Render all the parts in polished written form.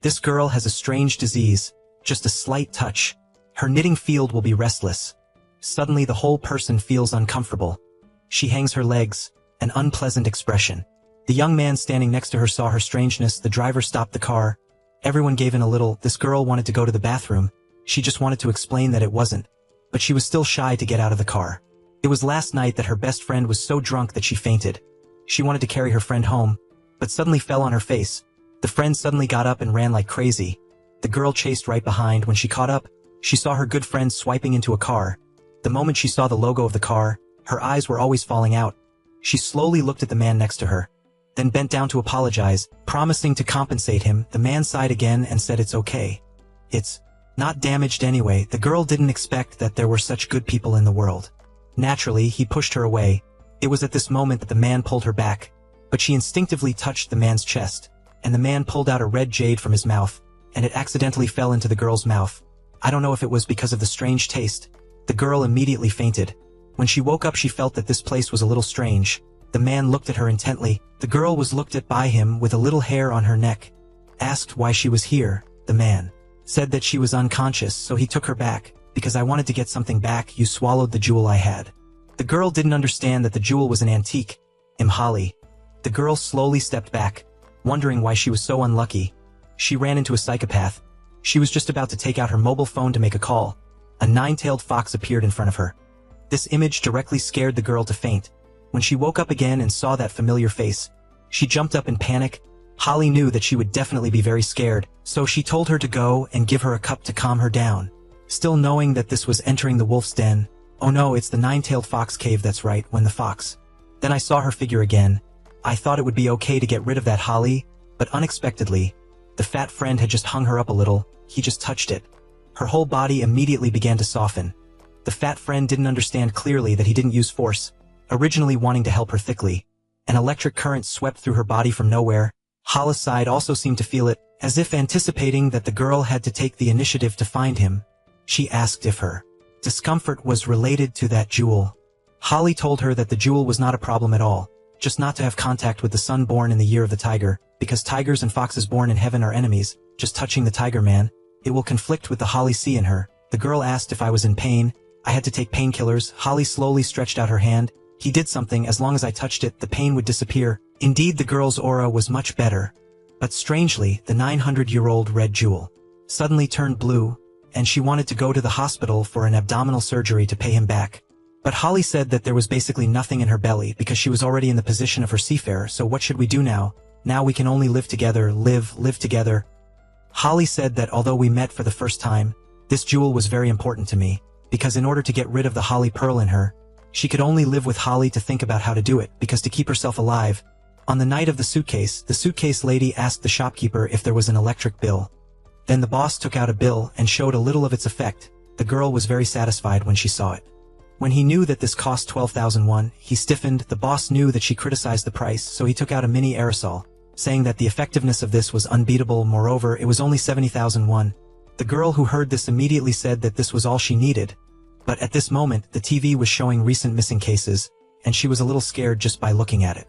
This girl has a strange disease, just a slight touch. Her knitting field will be restless. Suddenly the whole person feels uncomfortable. She hangs her legs, an unpleasant expression. The young man standing next to her saw her strangeness. The driver stopped the car. Everyone gave in a little. This girl wanted to go to the bathroom. She just wanted to explain that it wasn't. But she was still shy to get out of the car. It was last night that her best friend was so drunk that she fainted. She wanted to carry her friend home, but suddenly fell on her face. The friend suddenly got up and ran like crazy. The girl chased right behind. When she caught up, she saw her good friend swiping into a car. The moment she saw the logo of the car, her eyes were always falling out. She slowly looked at the man next to her, then bent down to apologize, promising to compensate him. The man sighed again and said it's okay. It's not damaged anyway. The girl didn't expect that there were such good people in the world. Naturally, he pushed her away. It was at this moment that the man pulled her back, but she instinctively touched the man's chest, and the man pulled out a red jade from his mouth, and it accidentally fell into the girl's mouth. I don't know if it was because of the strange taste. The girl immediately fainted. When she woke up, she felt that this place was a little strange. The man looked at her intently. The girl was looked at by him with a little hair on her neck. Asked why she was here, the man said that she was unconscious, so he took her back. Because I wanted to get something back, you swallowed the jewel I had. The girl didn't understand that the jewel was an antique. Holly. The girl slowly stepped back, wondering why she was so unlucky. She ran into a psychopath. She was just about to take out her mobile phone to make a call. A nine-tailed fox appeared in front of her. This image directly scared the girl to faint. When she woke up again and saw that familiar face, she jumped up in panic. Holly knew that she would definitely be very scared, so she told her to go and give her a cup to calm her down. Still knowing that this was entering the wolf's den. Oh no, it's the nine-tailed fox cave, that's right, when the fox. Then I saw her figure again. I thought it would be okay to get rid of that Holly, but unexpectedly, the fat friend had just hung her up a little. He just touched it. Her whole body immediately began to soften. The fat friend didn't understand clearly that he didn't use force, originally wanting to help her thickly. An electric current swept through her body from nowhere. Holly's side also seemed to feel it, as if anticipating that the girl had to take the initiative to find him. She asked if her discomfort was related to that jewel. Holly told her that the jewel was not a problem at all, just not to have contact with the son born in the year of the tiger, because tigers and foxes born in heaven are enemies. Just touching the tiger man, it will conflict with the Holly see in her. The girl asked if I was in pain. I had to take painkillers. Holly slowly stretched out her hand. He did something. As long as I touched it, the pain would disappear. Indeed, the girl's aura was much better. But strangely, the 900-year-old red jewel suddenly turned blue, and she wanted to go to the hospital for an abdominal surgery to pay him back. But Holly said that there was basically nothing in her belly because she was already in the position of her seafarer. So what should we do now? Now we can only live together, live together. Holly said that although we met for the first time, this jewel was very important to me, because in order to get rid of the Holly pearl in her, she could only live with Holly to think about how to do it, because to keep herself alive. On the night of the suitcase lady asked the shopkeeper if there was an electric bill. Then the boss took out a bill and showed a little of its effect. The girl was very satisfied when she saw it. When he knew that this cost 12,000 won, he stiffened. The boss knew that she criticized the price, so he took out a mini aerosol, saying that the effectiveness of this was unbeatable. Moreover, it was only 70,000 won. The girl who heard this immediately said that this was all she needed. But at this moment, the TV was showing recent missing cases, and she was a little scared just by looking at it.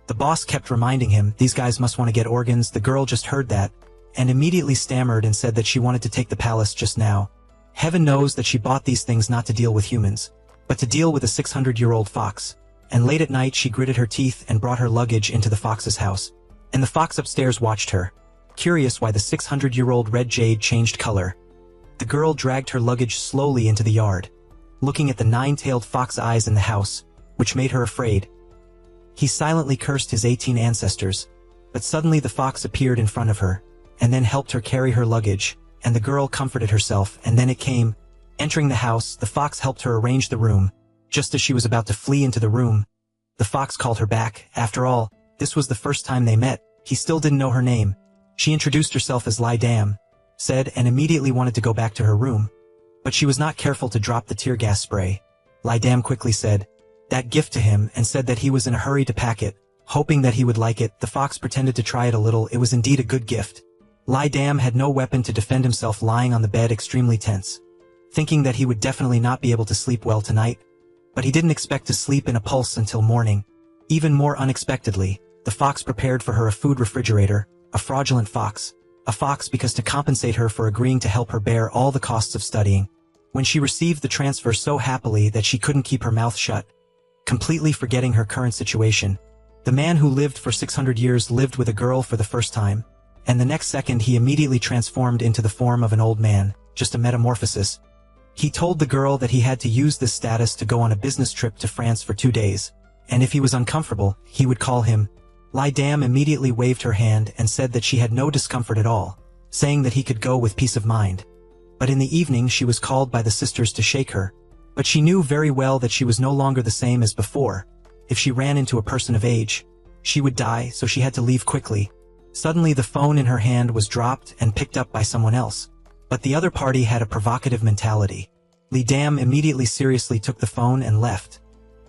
The boss kept reminding him, these guys must want to get organs. The girl just heard that, and immediately stammered and said that she wanted to take the palace just now. Heaven knows that she bought these things not to deal with humans, but to deal with a 600-year-old fox. And late at night she gritted her teeth and brought her luggage into the fox's house. And the fox upstairs watched her, curious why the 600-year-old red jade changed color. The girl dragged her luggage slowly into the yard, looking at the nine-tailed fox eyes in the house, which made her afraid. He silently cursed his 18 ancestors, but suddenly the fox appeared in front of her, and then helped her carry her luggage, and the girl comforted herself. And then it came. Entering the house, the fox helped her arrange the room. Just as she was about to flee into the room, the fox called her back. After all, this was the first time they met. He still didn't know her name. She introduced herself as Lai Dam, said, and immediately wanted to go back to her room. But she was not careful to drop the tear gas spray. Lai Dam quickly said that gift to him and said that he was in a hurry to pack it, hoping that he would like it. The fox pretended to try it a little. It was indeed a good gift. Lai Dam had no weapon to defend himself, lying on the bed extremely tense, thinking that he would definitely not be able to sleep well tonight. But he didn't expect to sleep in a pulse until morning. Even more unexpectedly, the fox prepared for her a food refrigerator, a fraudulent fox, a fox because to compensate her for agreeing to help her bear all the costs of studying. When she received the transfer so happily that she couldn't keep her mouth shut, completely forgetting her current situation. The man who lived for 600 years lived with a girl for the first time, and the next second he immediately transformed into the form of an old man, just a metamorphosis. He told the girl that he had to use this status to go on a business trip to France for 2 days, and if he was uncomfortable, he would call him. Lidam immediately waved her hand and said that she had no discomfort at all, saying that he could go with peace of mind. But in the evening she was called by the sisters to shake her, but she knew very well that she was no longer the same as before. If she ran into a person of age, she would die, so she had to leave quickly. Suddenly the phone in her hand was dropped and picked up by someone else. But the other party had a provocative mentality. Lidam immediately seriously took the phone and left.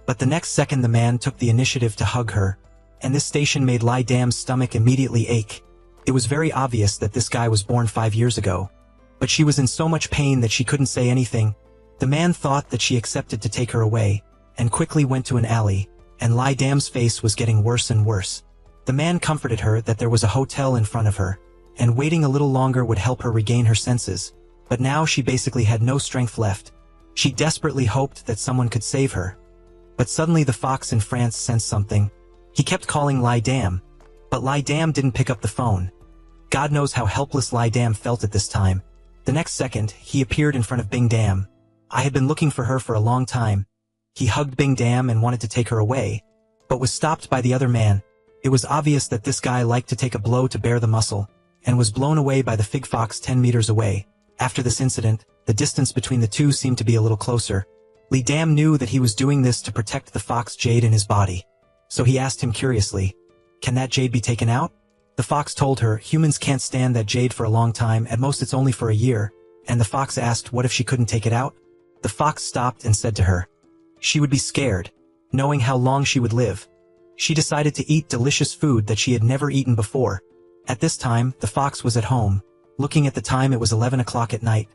But the next second the man took the initiative to hug her, and this station made Lidam's stomach immediately ache. It was very obvious that this guy was born 5 years ago. But she was in so much pain that she couldn't say anything. The man thought that she accepted to take her away, and quickly went to an alley, and Lidam's face was getting worse and worse. The man comforted her that there was a hotel in front of her, and waiting a little longer would help her regain her senses, but now she basically had no strength left. She desperately hoped that someone could save her. But suddenly the fox in France sensed something. He kept calling Lidam, but Lidam didn't pick up the phone. God knows how helpless Lidam felt at this time. The next second, he appeared in front of Bing Dam. I had been looking for her for a long time. He hugged Bing Dam and wanted to take her away, but was stopped by the other man. It was obvious that this guy liked to take a blow to bear the muscle, and was blown away by the fig fox 10 meters away. After this incident, the distance between the two seemed to be a little closer. Lidam knew that he was doing this to protect the fox Jade in his body. So he asked him curiously, "Can that Jade be taken out?" The fox told her, "Humans can't stand that Jade for a long time, at most it's only for a year," and the fox asked what if she couldn't take it out? The fox stopped and said to her, she would be scared, knowing how long she would live. She decided to eat delicious food that she had never eaten before. At this time, the fox was at home. Looking at the time, it was 11 o'clock at night.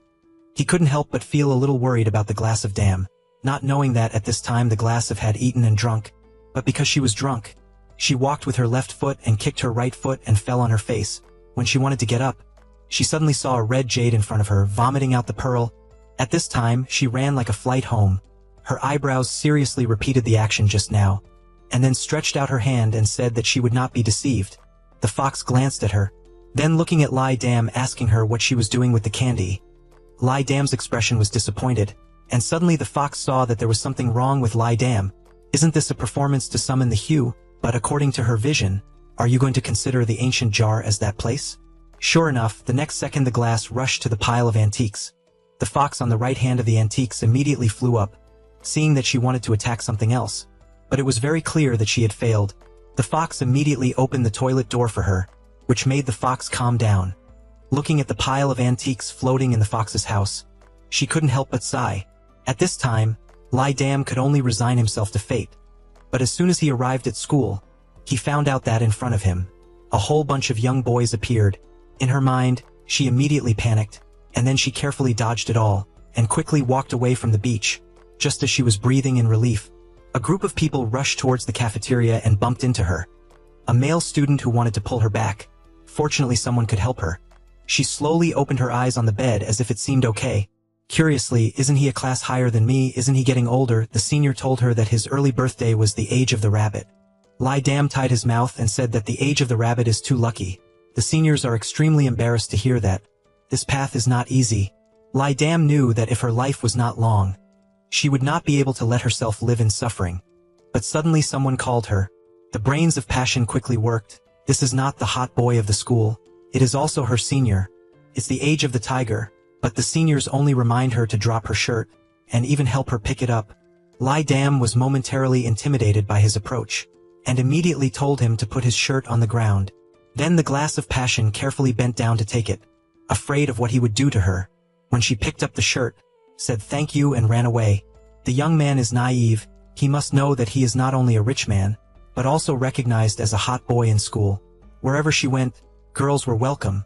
He couldn't help but feel a little worried about the glass of dam, not knowing that at this time the glass of had eaten and drunk. But because she was drunk, she walked with her left foot and kicked her right foot and fell on her face. When she wanted to get up, she suddenly saw a red Jade in front of her, vomiting out the pearl. At this time, she ran like a flight home. Her eyebrows seriously repeated the action just now, and then stretched out her hand and said that she would not be deceived. The fox glanced at her, then looking at Lidam, asking her what she was doing with the candy. Lidam's expression was disappointed, and suddenly the fox saw that there was something wrong with Lidam. Isn't this a performance to summon the hue? But according to her vision, are you going to consider the ancient jar as that place? Sure enough, the next second the glass rushed to the pile of antiques. The fox on the right hand of the antiques immediately flew up, seeing that she wanted to attack something else. But it was very clear that she had failed. The fox immediately opened the toilet door for her, which made the fox calm down. Looking at the pile of antiques floating in the fox's house, she couldn't help but sigh. At this time, Lidam could only resign himself to fate. But as soon as he arrived at school, he found out that in front of him, a whole bunch of young boys appeared. In her mind, she immediately panicked, and then she carefully dodged it all, and quickly walked away from the beach. Just as she was breathing in relief, a group of people rushed towards the cafeteria and bumped into her. A male student who wanted to pull her back. Fortunately, someone could help her. She slowly opened her eyes on the bed as if it seemed okay. Curiously, "Isn't he a class higher than me? Isn't he getting older?" The senior told her that his early birthday was the age of the rabbit. Lidam tied his mouth and said that the age of the rabbit is too lucky. The seniors are extremely embarrassed to hear that. This path is not easy. Lidam knew that if her life was not long, she would not be able to let herself live in suffering. But suddenly someone called her. The brains of passion quickly worked. This is not the hot boy of the school. It is also her senior. It's the age of the tiger. But the seniors only remind her to drop her shirt, and even help her pick it up. Lidam was momentarily intimidated by his approach, and immediately told him to put his shirt on the ground. Then the glass of passion carefully bent down to take it, afraid of what he would do to her. When she picked up the shirt, said thank you and ran away. The young man is naive. He must know that he is not only a rich man, but also recognized as a hot boy in school. Wherever she went, girls were welcome.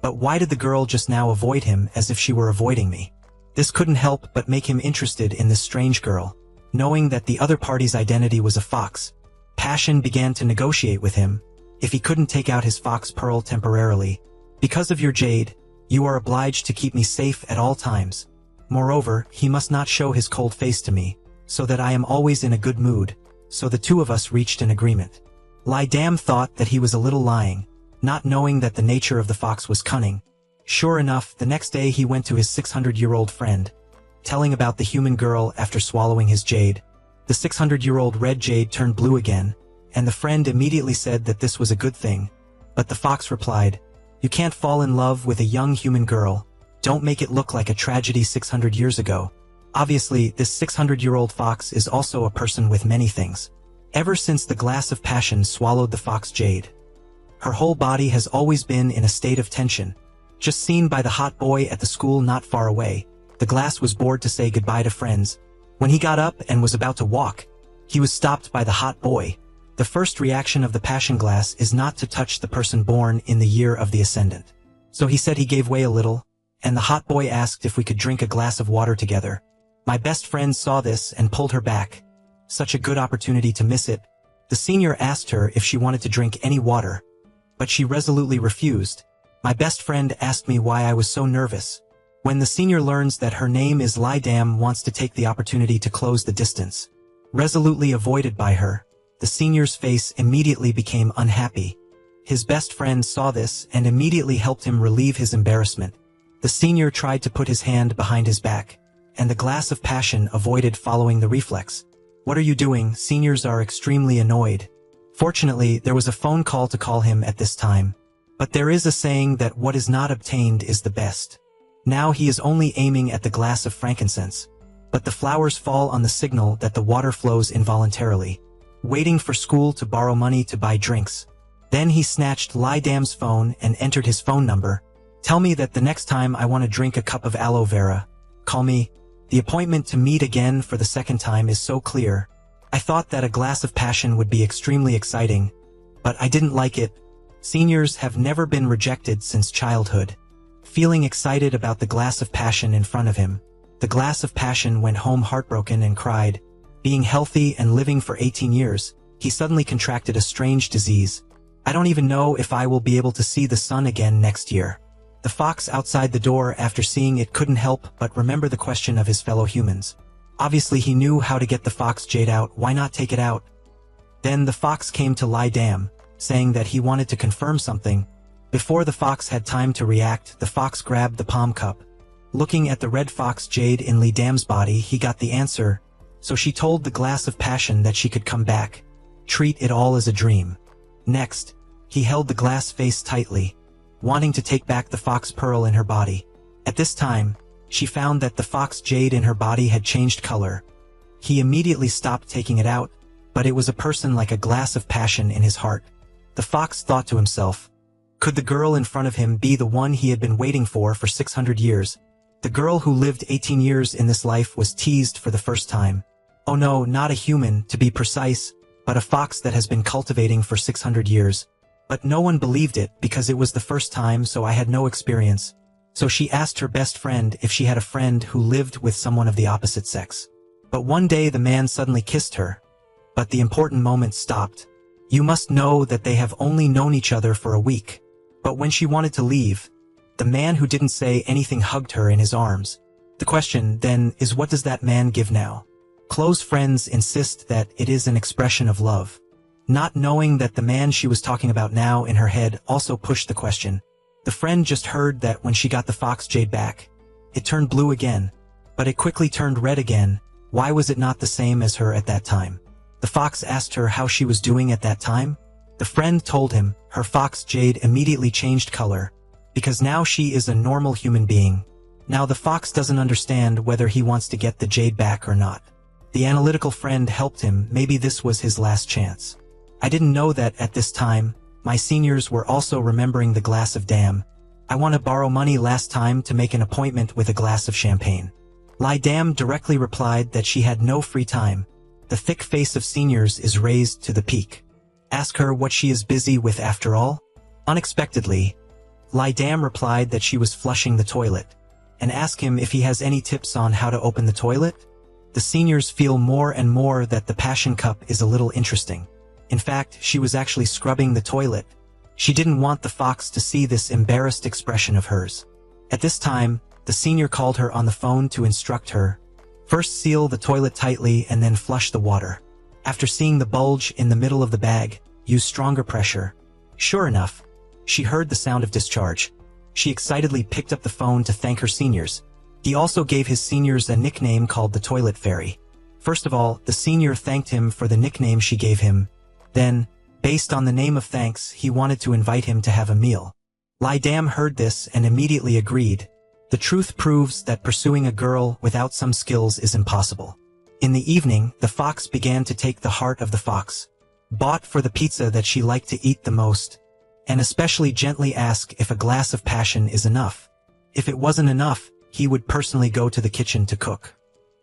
But why did the girl just now avoid him as if she were avoiding me? This couldn't help but make him interested in this strange girl. Knowing that the other party's identity was a fox, Passion began to negotiate with him. If he couldn't take out his fox pearl temporarily, Because of your Jade, you are obliged to keep me safe at all times. Moreover, he must not show his cold face to me, so that I am always in a good mood." So the two of us reached an agreement. Dam thought that he was a little lying, not knowing that the nature of the fox was cunning. Sure enough, the next day he went to his 600-year-old friend, telling about the human girl after swallowing his Jade. The 600-year-old red Jade turned blue again, and the friend immediately said that this was a good thing. But the fox replied, "You can't fall in love with a young human girl. Don't make it look like a tragedy 600 years ago." Obviously, this 600-year-old fox is also a person with many things. Ever since the glass of passion swallowed the fox Jade, her whole body has always been in a state of tension. Just seen by the hot boy at the school not far away, the glass was bored to say goodbye to friends. When he got up and was about to walk, he was stopped by the hot boy. The first reaction of the passion glass is not to touch the person born in the year of the ascendant. So he said he gave way a little, and the hot boy asked if we could drink a glass of water together. My best friend saw this and pulled her back. Such a good opportunity to miss it. The senior asked her if she wanted to drink any water, but she resolutely refused. My best friend asked me why I was so nervous. When the senior learns that her name is Dam wants to take the opportunity to close the distance, resolutely avoided by her, the senior's face immediately became unhappy. His best friend saw this and immediately helped him relieve his embarrassment. The senior tried to put his hand behind his back, and the glass of passion avoided following the reflex. "What are you doing?" Seniors are extremely annoyed. Fortunately, there was a phone call to call him at this time. But there is a saying that what is not obtained is the best. Now he is only aiming at the glass of frankincense, but the flowers fall on the signal that the water flows involuntarily. Waiting for school to borrow money to buy drinks. Then he snatched Dam's phone and entered his phone number. "Tell me that the next time I want to drink a cup of aloe vera, call me." The appointment to meet again for the second time is so clear. I thought that a glass of passion would be extremely exciting, but I didn't like it. Seniors have never been rejected since childhood. Feeling excited about the glass of passion in front of him, the glass of passion went home heartbroken and cried. Being healthy and living for 18 years, he suddenly contracted a strange disease. "I don't even know if I will be able to see the sun again next year." The fox outside the door after seeing it couldn't help but remember the question of his fellow humans. Obviously he knew how to get the fox Jade out, why not take it out? Then the fox came to Dam, saying that he wanted to confirm something. Before the fox had time to react, the fox grabbed the palm cup. Looking at the red fox Jade in Dam's body, he got the answer. So she told the glass of passion that she could come back. Treat it all as a dream. Next, he held the glass face tightly, wanting to take back the fox pearl in her body. At this time, she found that the fox Jade in her body had changed color. He immediately stopped taking it out, but it was a person like a glass of passion in his heart. The fox thought to himself, could the girl in front of him be the one he had been waiting for 600 years? The girl who lived 18 years in this life was teased for the first time. Oh no, not a human, to be precise, but a fox that has been cultivating for 600 years. But no one believed it because it was the first time, so I had no experience. So she asked her best friend if she had a friend who lived with someone of the opposite sex. But one day the man suddenly kissed her. But the important moment stopped. You must know that they have only known each other for a week. But when she wanted to leave, the man who didn't say anything hugged her in his arms. The question, then, is what does that man give now? Close friends insist that it is an expression of love. Not knowing that the man she was talking about now in her head also pushed the question. The friend just heard that when she got the fox Jade back, it turned blue again, but it quickly turned red again. Why was it not the same as her at that time? The fox asked her how she was doing at that time. The friend told him her fox Jade immediately changed color, because now she is a normal human being. Now the fox doesn't understand whether he wants to get the Jade back or not. The analytical friend helped him, maybe this was his last chance. I didn't know that at this time, my seniors were also remembering the glass of Dam. I want to borrow money last time to make an appointment with a glass of champagne. Dam directly replied that she had no free time. The thick face of seniors is raised to the peak. Ask her what she is busy with after all? Unexpectedly, Dam replied that she was flushing the toilet, and ask him if he has any tips on how to open the toilet? The seniors feel more and more that the passion cup is a little interesting. In fact, she was actually scrubbing the toilet. She didn't want the fox to see this embarrassed expression of hers. At this time, the senior called her on the phone to instruct her. First seal the toilet tightly and then flush the water. After seeing the bulge in the middle of the bag, use stronger pressure. Sure enough, she heard the sound of discharge. She excitedly picked up the phone to thank her seniors. He also gave his seniors a nickname called the Toilet Fairy. First of all, the senior thanked him for the nickname she gave him. Then, based on the name of thanks, he wanted to invite him to have a meal. Lidam heard this and immediately agreed. The truth proves that pursuing a girl without some skills is impossible. In the evening, the fox began to take the heart of the fox, bought for the pizza that she liked to eat the most, and especially gently ask if a glass of passion is enough. If it wasn't enough, he would personally go to the kitchen to cook.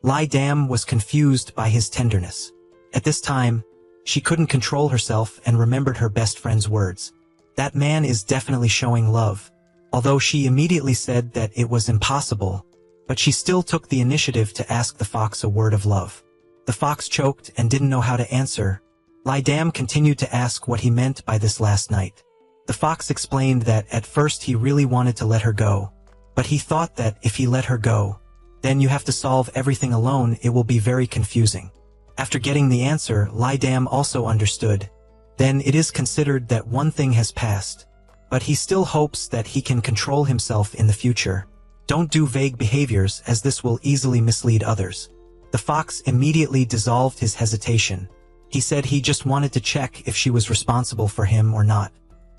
Lidam was confused by his tenderness. At this time, she couldn't control herself and remembered her best friend's words. That man is definitely showing love. Although she immediately said that it was impossible, but she still took the initiative to ask the fox a word of love. The fox choked and didn't know how to answer. Lidam continued to ask what he meant by this last night. The fox explained that at first he really wanted to let her go, but he thought that if he let her go, then you have to solve everything alone, it will be very confusing. After getting the answer, Lidam also understood. Then it is considered that one thing has passed, but he still hopes that he can control himself in the future. Don't do vague behaviors, as this will easily mislead others. The fox immediately dissolved his hesitation. He said he just wanted to check if she was responsible for him or not.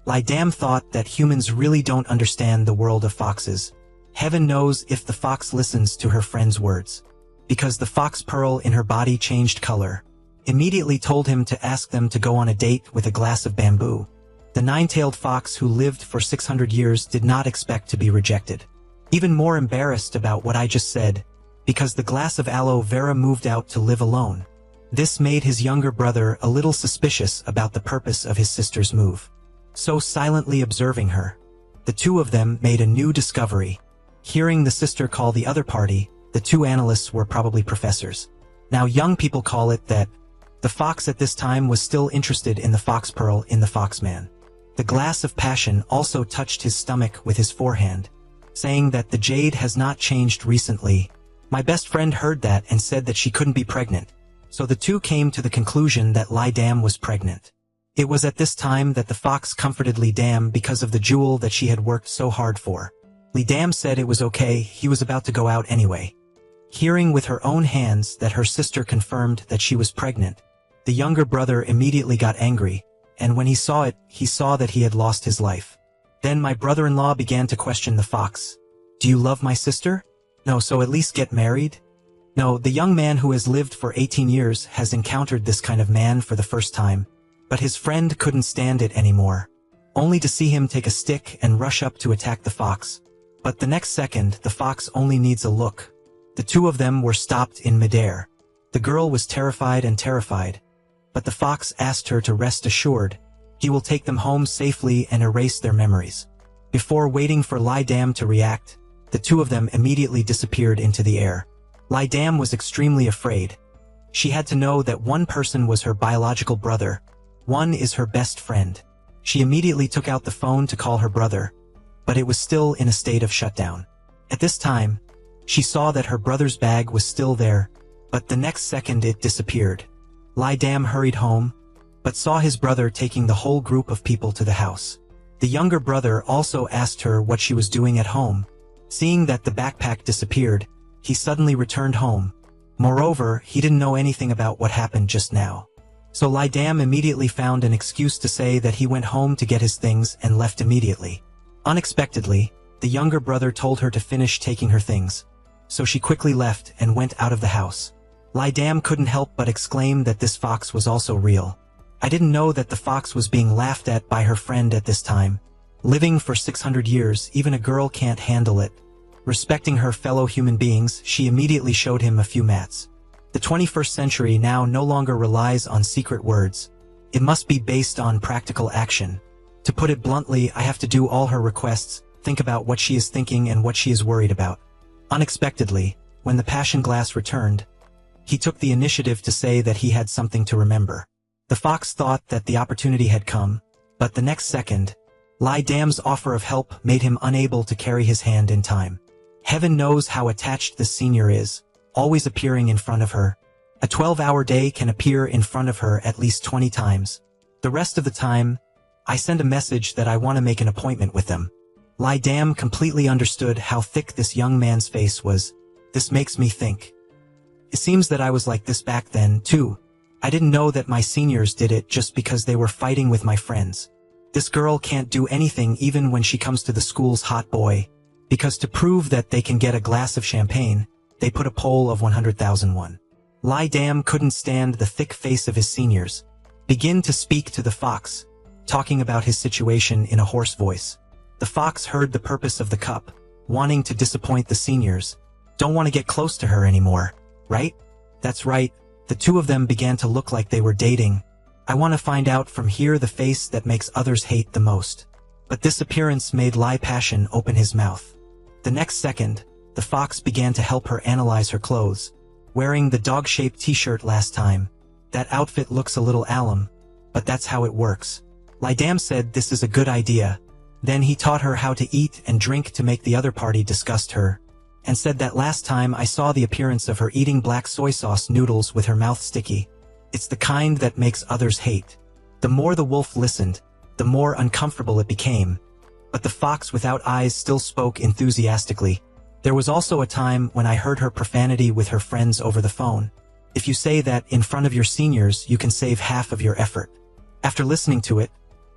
Lidam thought that humans really don't understand the world of foxes. Heaven knows if the fox listens to her friend's words. Because the fox pearl in her body changed color, immediately told him to ask them to go on a date with a glass of bamboo. The nine-tailed fox who lived for 600 years did not expect to be rejected. Even more embarrassed about what I just said, because the glass of aloe vera moved out to live alone. This made his younger brother a little suspicious about the purpose of his sister's move. So silently observing her, the two of them made a new discovery. Hearing the sister call the other party, the two analysts were probably professors. Now young people call it that. The fox at this time was still interested in the fox pearl in the foxman. The glass of passion also touched his stomach with his forehand, saying that the jade has not changed recently. My best friend heard that and said that she couldn't be pregnant. So the two came to the conclusion that Lidam was pregnant. It was at this time that the fox comforted Lidam because of the jewel that she had worked so hard for. Lidam said it was okay, he was about to go out anyway. Hearing with her own hands that her sister confirmed that she was pregnant, the younger brother immediately got angry, and when he saw it, he saw that he had lost his life. Then my brother-in-law began to question the fox. Do you love my sister? No, so at least get married? No, the young man who has lived for 18 years has encountered this kind of man for the first time, but his friend couldn't stand it anymore, only to see him take a stick and rush up to attack the fox. But the next second, the fox only needs a look. The two of them were stopped in midair. The girl was terrified, but the fox asked her to rest assured. He will take them home safely and erase their memories. Before waiting for Lidam to react, the two of them immediately disappeared into the air. Lidam was extremely afraid. She had to know that one person was her biological brother, one is her best friend. She immediately took out the phone to call her brother, but it was still in a state of shutdown. At this time, she saw that her brother's bag was still there, but the next second it disappeared. Lidam hurried home, but saw his brother taking the whole group of people to the house. The younger brother also asked her what she was doing at home. Seeing that the backpack disappeared, he suddenly returned home. Moreover, he didn't know anything about what happened just now. So Lidam immediately found an excuse to say that he went home to get his things and left immediately. Unexpectedly, the younger brother told her to finish taking her things, so she quickly left and went out of the house. Lidam couldn't help but exclaim that this fox was also real. I didn't know that the fox was being laughed at by her friend at this time. Living for 600 years, even a girl can't handle it. Respecting her fellow human beings, she immediately showed him a few mats. The 21st century now no longer relies on secret words. It must be based on practical action. To put it bluntly, I have to do all her requests, think about what she is thinking and what she is worried about. Unexpectedly, when the passion glass returned, he took the initiative to say that he had something to remember. The fox thought that the opportunity had come, but the next second, Lai Dam's offer of help made him unable to carry his hand in time. Heaven knows how attached this senior is, always appearing in front of her. A 12-hour day can appear in front of her at least 20 times. The rest of the time, I send a message that I want to make an appointment with them. Lai Dam completely understood how thick this young man's face was. This makes me think. It seems that I was like this back then, too. I didn't know that my seniors did it just because they were fighting with my friends. This girl can't do anything even when she comes to the school's hot boy, because to prove that they can get a glass of champagne, they put a poll of 100,000 won. Lai Dam couldn't stand the thick face of his seniors. Begin to speak to the fox, talking about his situation in a hoarse voice. The fox heard the purpose of the cup, wanting to disappoint the seniors. Don't want to get close to her anymore, right? That's right, the two of them began to look like they were dating. I want to find out from here the face that makes others hate the most. But this appearance made Lai Passion open his mouth. The next second, the fox began to help her analyze her clothes. Wearing the dog-shaped t-shirt last time, that outfit looks a little alum, but that's how it works. Lai Dam said this is a good idea. Then he taught her how to eat and drink to make the other party disgust her, and said that last time I saw the appearance of her eating black soy sauce noodles with her mouth sticky. It's the kind that makes others hate. The more the wolf listened, the more uncomfortable it became. But the fox without eyes still spoke enthusiastically. There was also a time when I heard her profanity with her friends over the phone. If you say that in front of your seniors, you can save half of your effort. After listening to it,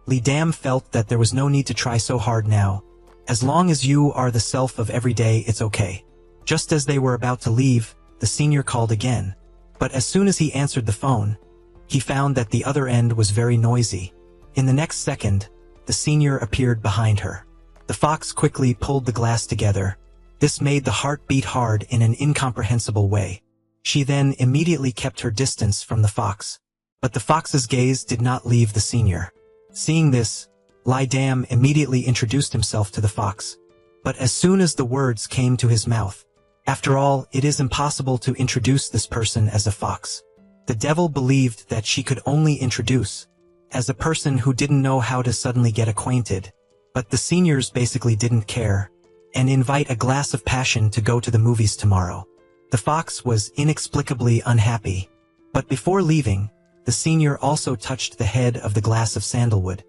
Lai Dam felt that there was no need to try so hard now. As long as you are the self of every day, it's okay. Just as they were about to leave, the senior called again. But as soon as he answered the phone, he found that the other end was very noisy. In the next second, the senior appeared behind her. The fox quickly pulled the glass together. This made the heart beat hard in an incomprehensible way. She then immediately kept her distance from the fox. But the fox's gaze did not leave the senior. Seeing this, Lai Dam immediately introduced himself to the fox. But as soon as the words came to his mouth, after all, it is impossible to introduce this person as a fox. The devil believed that she could only introduce as a person who didn't know how to suddenly get acquainted. But the seniors basically didn't care, and invite a glass of passion to go to the movies tomorrow. The fox was inexplicably unhappy. But before leaving, the senior also touched the head of the glass of sandalwood,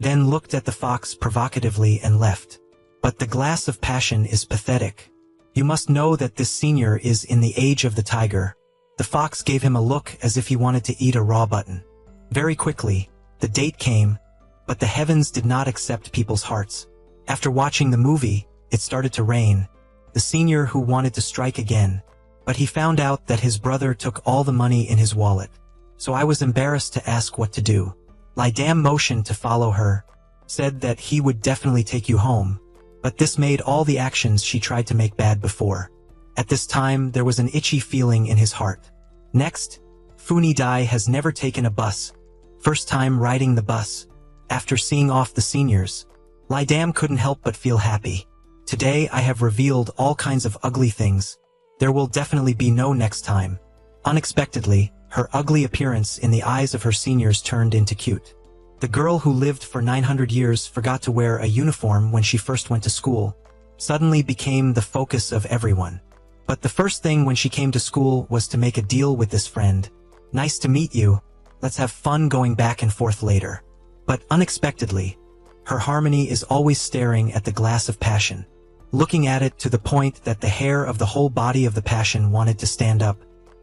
then looked at the fox provocatively and left. But the glass of passion is pathetic. You must know that this senior is in the age of the tiger. The fox gave him a look as if he wanted to eat a raw button. Very quickly, the date came, but the heavens did not accept people's hearts. After watching the movie, it started to rain. The senior who wanted to strike again, but he found out that his brother took all the money in his wallet. So I was embarrassed to ask what to do. Lai Dam motioned to follow her, said that he would definitely take you home, but this made all the actions she tried to make bad before. At this time, there was an itchy feeling in his heart. Next, Funi Dai has never taken a bus. First time riding the bus. After seeing off the seniors, Lai Dam couldn't help but feel happy. Today I have revealed all kinds of ugly things. There will definitely be no next time. Unexpectedly, her ugly appearance in the eyes of her seniors turned into cute. The girl who lived for 900 years forgot to wear a uniform when she first went to school, suddenly became the focus of everyone. But the first thing when she came to school was to make a deal with this friend. Nice to meet you. Let's have fun going back and forth later. But unexpectedly, her harmony is always staring at the glass of passion, looking at it to the point that the hair of the whole body of the passion wanted to stand up.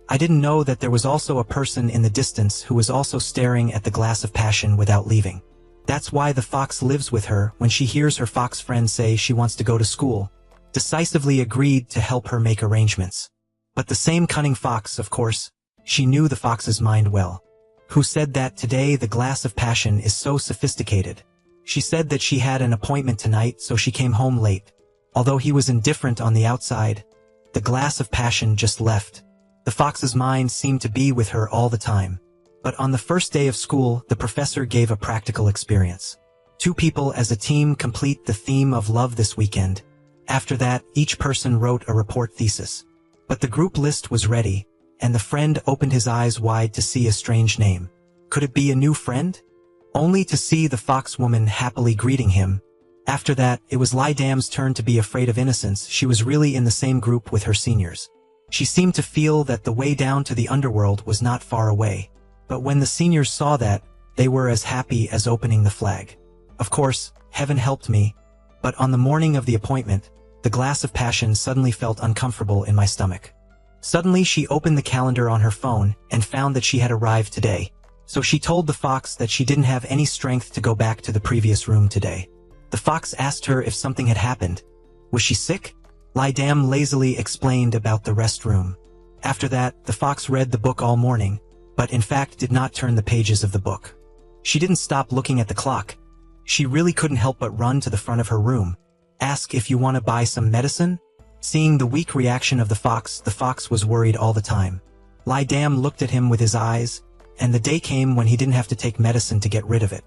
I didn't know that there was also a person in the distance who was also staring at the glass of passion without leaving. That's why the fox lives with her when she hears her fox friend say she wants to go to school. Decisively agreed to help her make arrangements. But the same cunning fox, of course, she knew the fox's mind well, who said that today the glass of passion is so sophisticated. She said that she had an appointment tonight, so she came home late. Although he was indifferent on the outside, the glass of passion just left. The fox's mind seemed to be with her all the time. But on the first day of school, the professor gave a practical experience. 2 people as a team complete the theme of love this weekend. After that, each person wrote a report thesis. But the group list was ready, and the friend opened his eyes wide to see a strange name. Could it be a new friend? only to see the fox woman happily greeting him. After that, it was Lai Dam's turn to be afraid of innocence. She was really in the same group with her seniors. She seemed to feel that the way down to the underworld was not far away. But when the seniors saw that, they were as happy as opening the flag. Of course, heaven helped me, but on the morning of the appointment, the glass of passion suddenly felt uncomfortable in my stomach. Suddenly she opened the calendar on her phone and found that she had arrived today. So she told the fox that she didn't have any strength to go back to the previous room today. The fox asked her if something had happened. Was she sick? Lai Dam lazily explained about the rest room. After that, the fox read the book all morning, but in fact did not turn the pages of the book. She didn't stop looking at the clock. She really couldn't help but run to the front of her room. Ask if you want to buy some medicine? Seeing the weak reaction of the fox was worried all the time. Lai Dam looked at him with his eyes, and the day came when he didn't have to take medicine to get rid of it.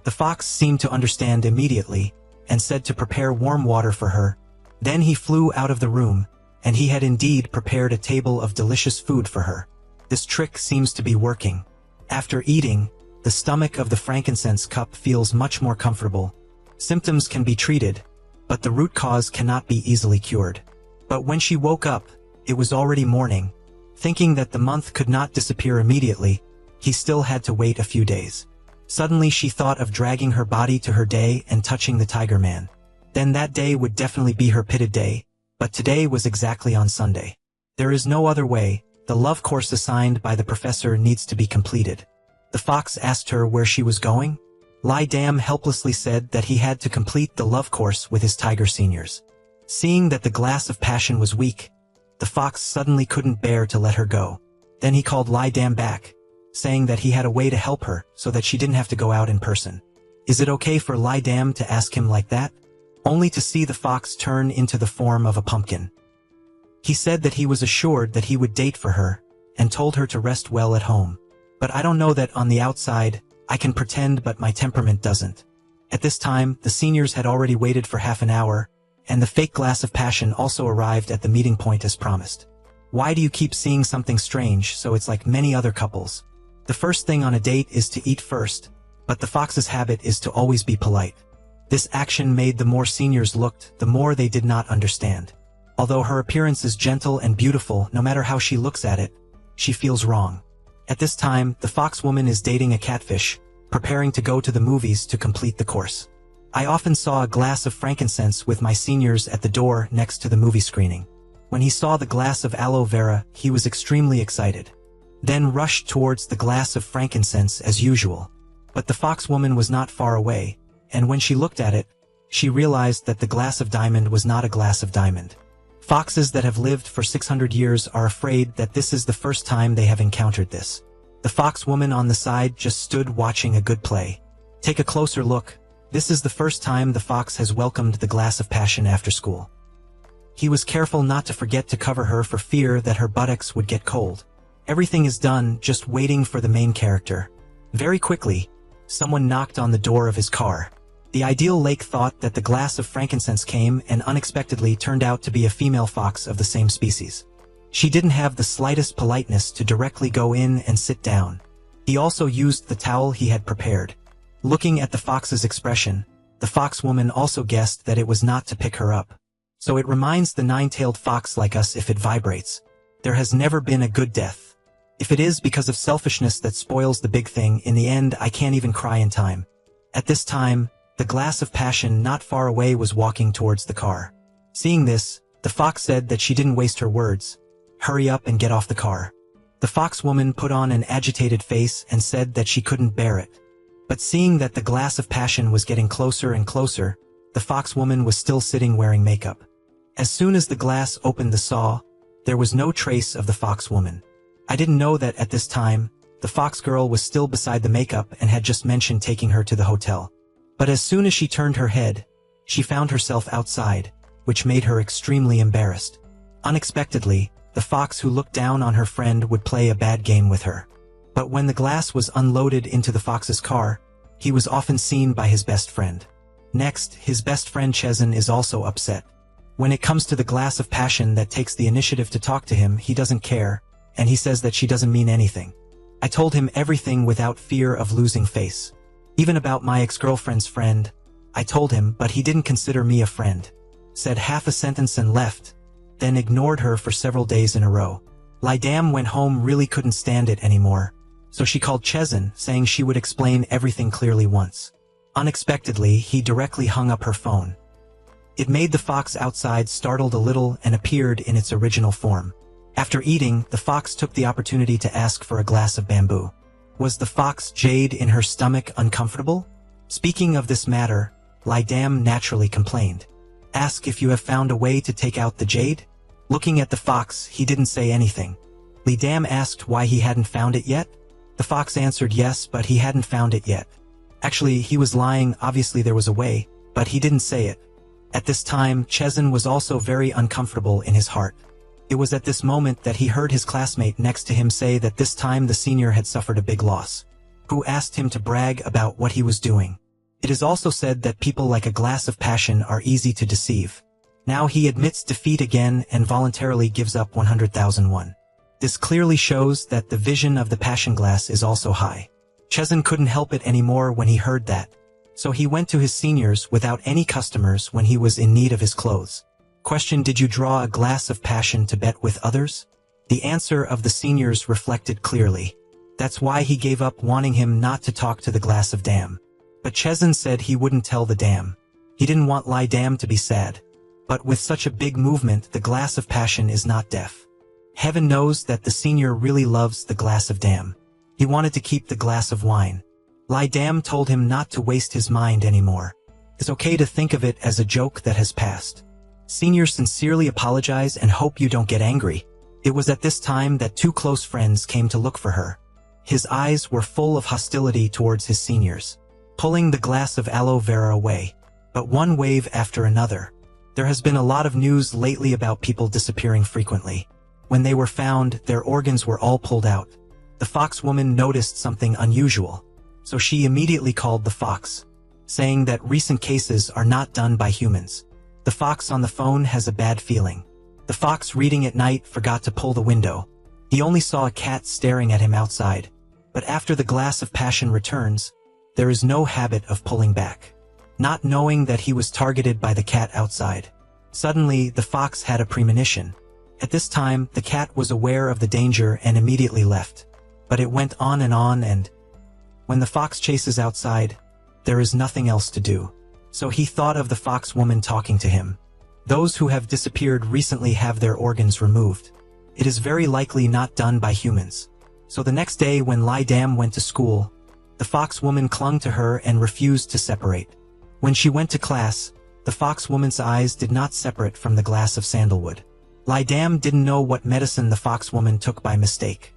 The fox seemed to understand immediately, and said to prepare warm water for her. Then he flew out of the room, and he had indeed prepared a table of delicious food for her. This trick seems to be working. After eating, the stomach of the frankincense cup feels much more comfortable. Symptoms can be treated, but the root cause cannot be easily cured. But when she woke up, it was already morning. Thinking that the month could not disappear immediately, he still had to wait a few days. Suddenly she thought of dragging her body to her day and touching the tiger man. Then that day would definitely be her pitted day, but today was exactly on Sunday. There is no other way. The love course assigned by the professor needs to be completed. The fox asked her where she was going. Lai Dam helplessly said that he had to complete the love course with his tiger seniors. Seeing that the glass of passion was weak, the fox suddenly couldn't bear to let her go. Then he called Lai Dam back, saying that he had a way to help her so that she didn't have to go out in person. Is it okay for Lai Dam to ask him like that? Only to see the fox turn into the form of a pumpkin. He said that he was assured that he would date for her, and told her to rest well at home. But I don't know that on the outside, I can pretend but my temperament doesn't. At this time, the seniors had already waited for half an hour, and the fake glass of passion also arrived at the meeting point as promised. Why do you keep seeing something strange? So it's like many other couples. The first thing on a date is to eat first, but the fox's habit is to always be polite. This action made the more seniors looked, the more they did not understand. Although her appearance is gentle and beautiful, no matter how she looks at it, she feels wrong. At this time, the fox woman is dating a catfish, preparing to go to the movies to complete the course. I often saw a glass of frankincense with my seniors at the door next to the movie screening. When he saw the glass of aloe vera, he was extremely excited. Then rushed towards the glass of frankincense as usual. But the fox woman was not far away, and when she looked at it, she realized that the glass of diamond was not a glass of diamond. Foxes that have lived for 600 years are afraid that this is the first time they have encountered this. The fox woman on the side just stood watching a good play. Take a closer look. This is the first time the fox has welcomed the glass of passion after school. He was careful not to forget to cover her for fear that her buttocks would get cold. Everything is done, just waiting for the main character. Very quickly, someone knocked on the door of his car. The ideal lake thought that the glass of frankincense came and unexpectedly turned out to be a female fox of the same species. She didn't have the slightest politeness to directly go in and sit down. He also used the towel he had prepared. Looking at the fox's expression, the fox woman also guessed that it was not to pick her up. So it reminds the nine-tailed fox like us if it vibrates. There has never been a good death. If it is because of selfishness that spoils the big thing, in the end I can't even cry in time. At this time, the glass of passion not far away was walking towards the car. Seeing this, the fox said that she didn't waste her words. Hurry up and get off the car. The fox woman put on an agitated face and said that she couldn't bear it. But seeing that the glass of passion was getting closer and closer, the fox woman was still sitting wearing makeup. As soon as the glass opened the saw, there was no trace of the fox woman. I didn't know that at this time, the fox girl was still beside the makeup and had just mentioned taking her to the hotel. But as soon as she turned her head, she found herself outside, which made her extremely embarrassed. Unexpectedly, the fox who looked down on her friend would play a bad game with her. But when the glass was unloaded into the fox's car, he was often seen by his best friend. Next, his best friend Chezin is also upset. When it comes to the glass of passion that takes the initiative to talk to him, he doesn't care, and he says that she doesn't mean anything. I told him everything without fear of losing face. Even about my ex-girlfriend's friend, I told him, but he didn't consider me a friend. Said half a sentence and left, then ignored her for several days in a row. Lidam went home, really couldn't stand it anymore. So she called Chezin, saying she would explain everything clearly once. Unexpectedly, he directly hung up her phone. It made the fox outside startled a little and appeared in its original form. After eating, the fox took the opportunity to ask for a glass of bamboo. Was the fox Jade in her stomach uncomfortable? Speaking of this matter, Lidam naturally complained. Ask if you have found a way to take out the Jade? Looking at the fox, he didn't say anything. Lidam asked why he hadn't found it yet. The fox answered yes, but he hadn't found it yet. Actually, he was lying, obviously there was a way, but he didn't say it. At this time, Chezin was also very uncomfortable in his heart. It was at this moment that he heard his classmate next to him say that this time the senior had suffered a big loss, who asked him to brag about what he was doing. It is also said that people like a glass of passion are easy to deceive. Now he admits defeat again and voluntarily gives up 100,000 won. This clearly shows that the vision of the passion glass is also high. Chezin couldn't help it anymore when he heard that. So he went to his seniors without any customers when he was in need of his clothes. Question: did you draw a glass of passion to bet with others? The answer of the seniors reflected clearly. That's why he gave up, wanting him not to talk to the glass of dam. But Chezin said he wouldn't tell the dam. He didn't want Lidam to be sad. But with such a big movement, the glass of passion is not deaf. Heaven knows that the senior really loves the glass of dam. He wanted to keep the glass of wine. Lidam told him not to waste his mind anymore. It's okay to think of it as a joke that has passed. Senior sincerely apologize and hope you don't get angry. It was at this time that two close friends came to look for her. His eyes were full of hostility towards his seniors, pulling the glass of aloe vera away. But one wave after another. There has been a lot of news lately about people disappearing frequently. When they were found, their organs were all pulled out. The fox woman noticed something unusual, so she immediately called the fox, saying that recent cases are not done by humans. The fox on the phone has a bad feeling. The fox, reading at night, forgot to pull the window. He only saw a cat staring at him outside. But after the glass of passion returns, there is no habit of pulling back. Not knowing that he was targeted by the cat outside. Suddenly, the fox had a premonition. At this time, the cat was aware of the danger and immediately left. But it went on, and when the fox chases outside, there is nothing else to do. So he thought of the fox woman talking to him. Those who have disappeared recently have their organs removed. It is very likely not done by humans. So the next day when Lidam went to school, the fox woman clung to her and refused to separate. When she went to class, the fox woman's eyes did not separate from the glass of sandalwood. Lidam didn't know what medicine the fox woman took by mistake.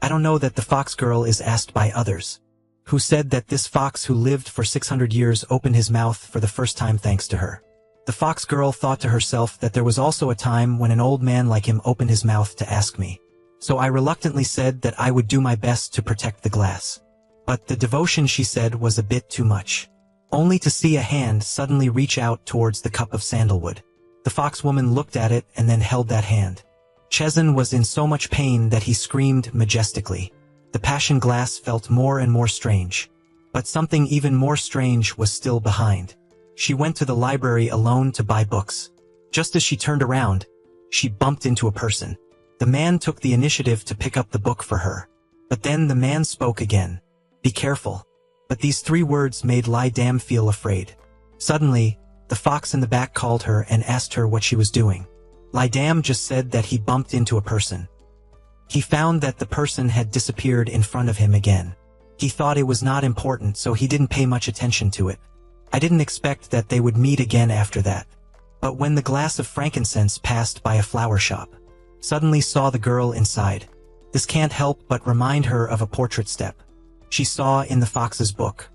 I don't know that the fox girl is asked by others, who said that this fox who lived for 600 years opened his mouth for the first time thanks to her. The fox girl thought to herself that there was also a time when an old man like him opened his mouth to ask me. So I reluctantly said that I would do my best to protect the glass. But the devotion, she said, was a bit too much. Only to see a hand suddenly reach out towards the cup of sandalwood. The fox woman looked at it and then held that hand. Chezin was in so much pain that he screamed majestically. The passion glass felt more and more strange. But something even more strange was still behind. She went to the library alone to buy books. Just as she turned around, she bumped into a person. The man took the initiative to pick up the book for her. But then the man spoke again. Be careful. But these 3 words made Lidam feel afraid. Suddenly, the fox in the back called her and asked her what she was doing. Lidam just said that he bumped into a person. He found that the person had disappeared in front of him again. He thought it was not important, so he didn't pay much attention to it. I didn't expect that they would meet again after that. But when the glass of frankincense passed by a flower shop, suddenly saw the girl inside. This can't help but remind her of a portrait step she saw in the fox's book.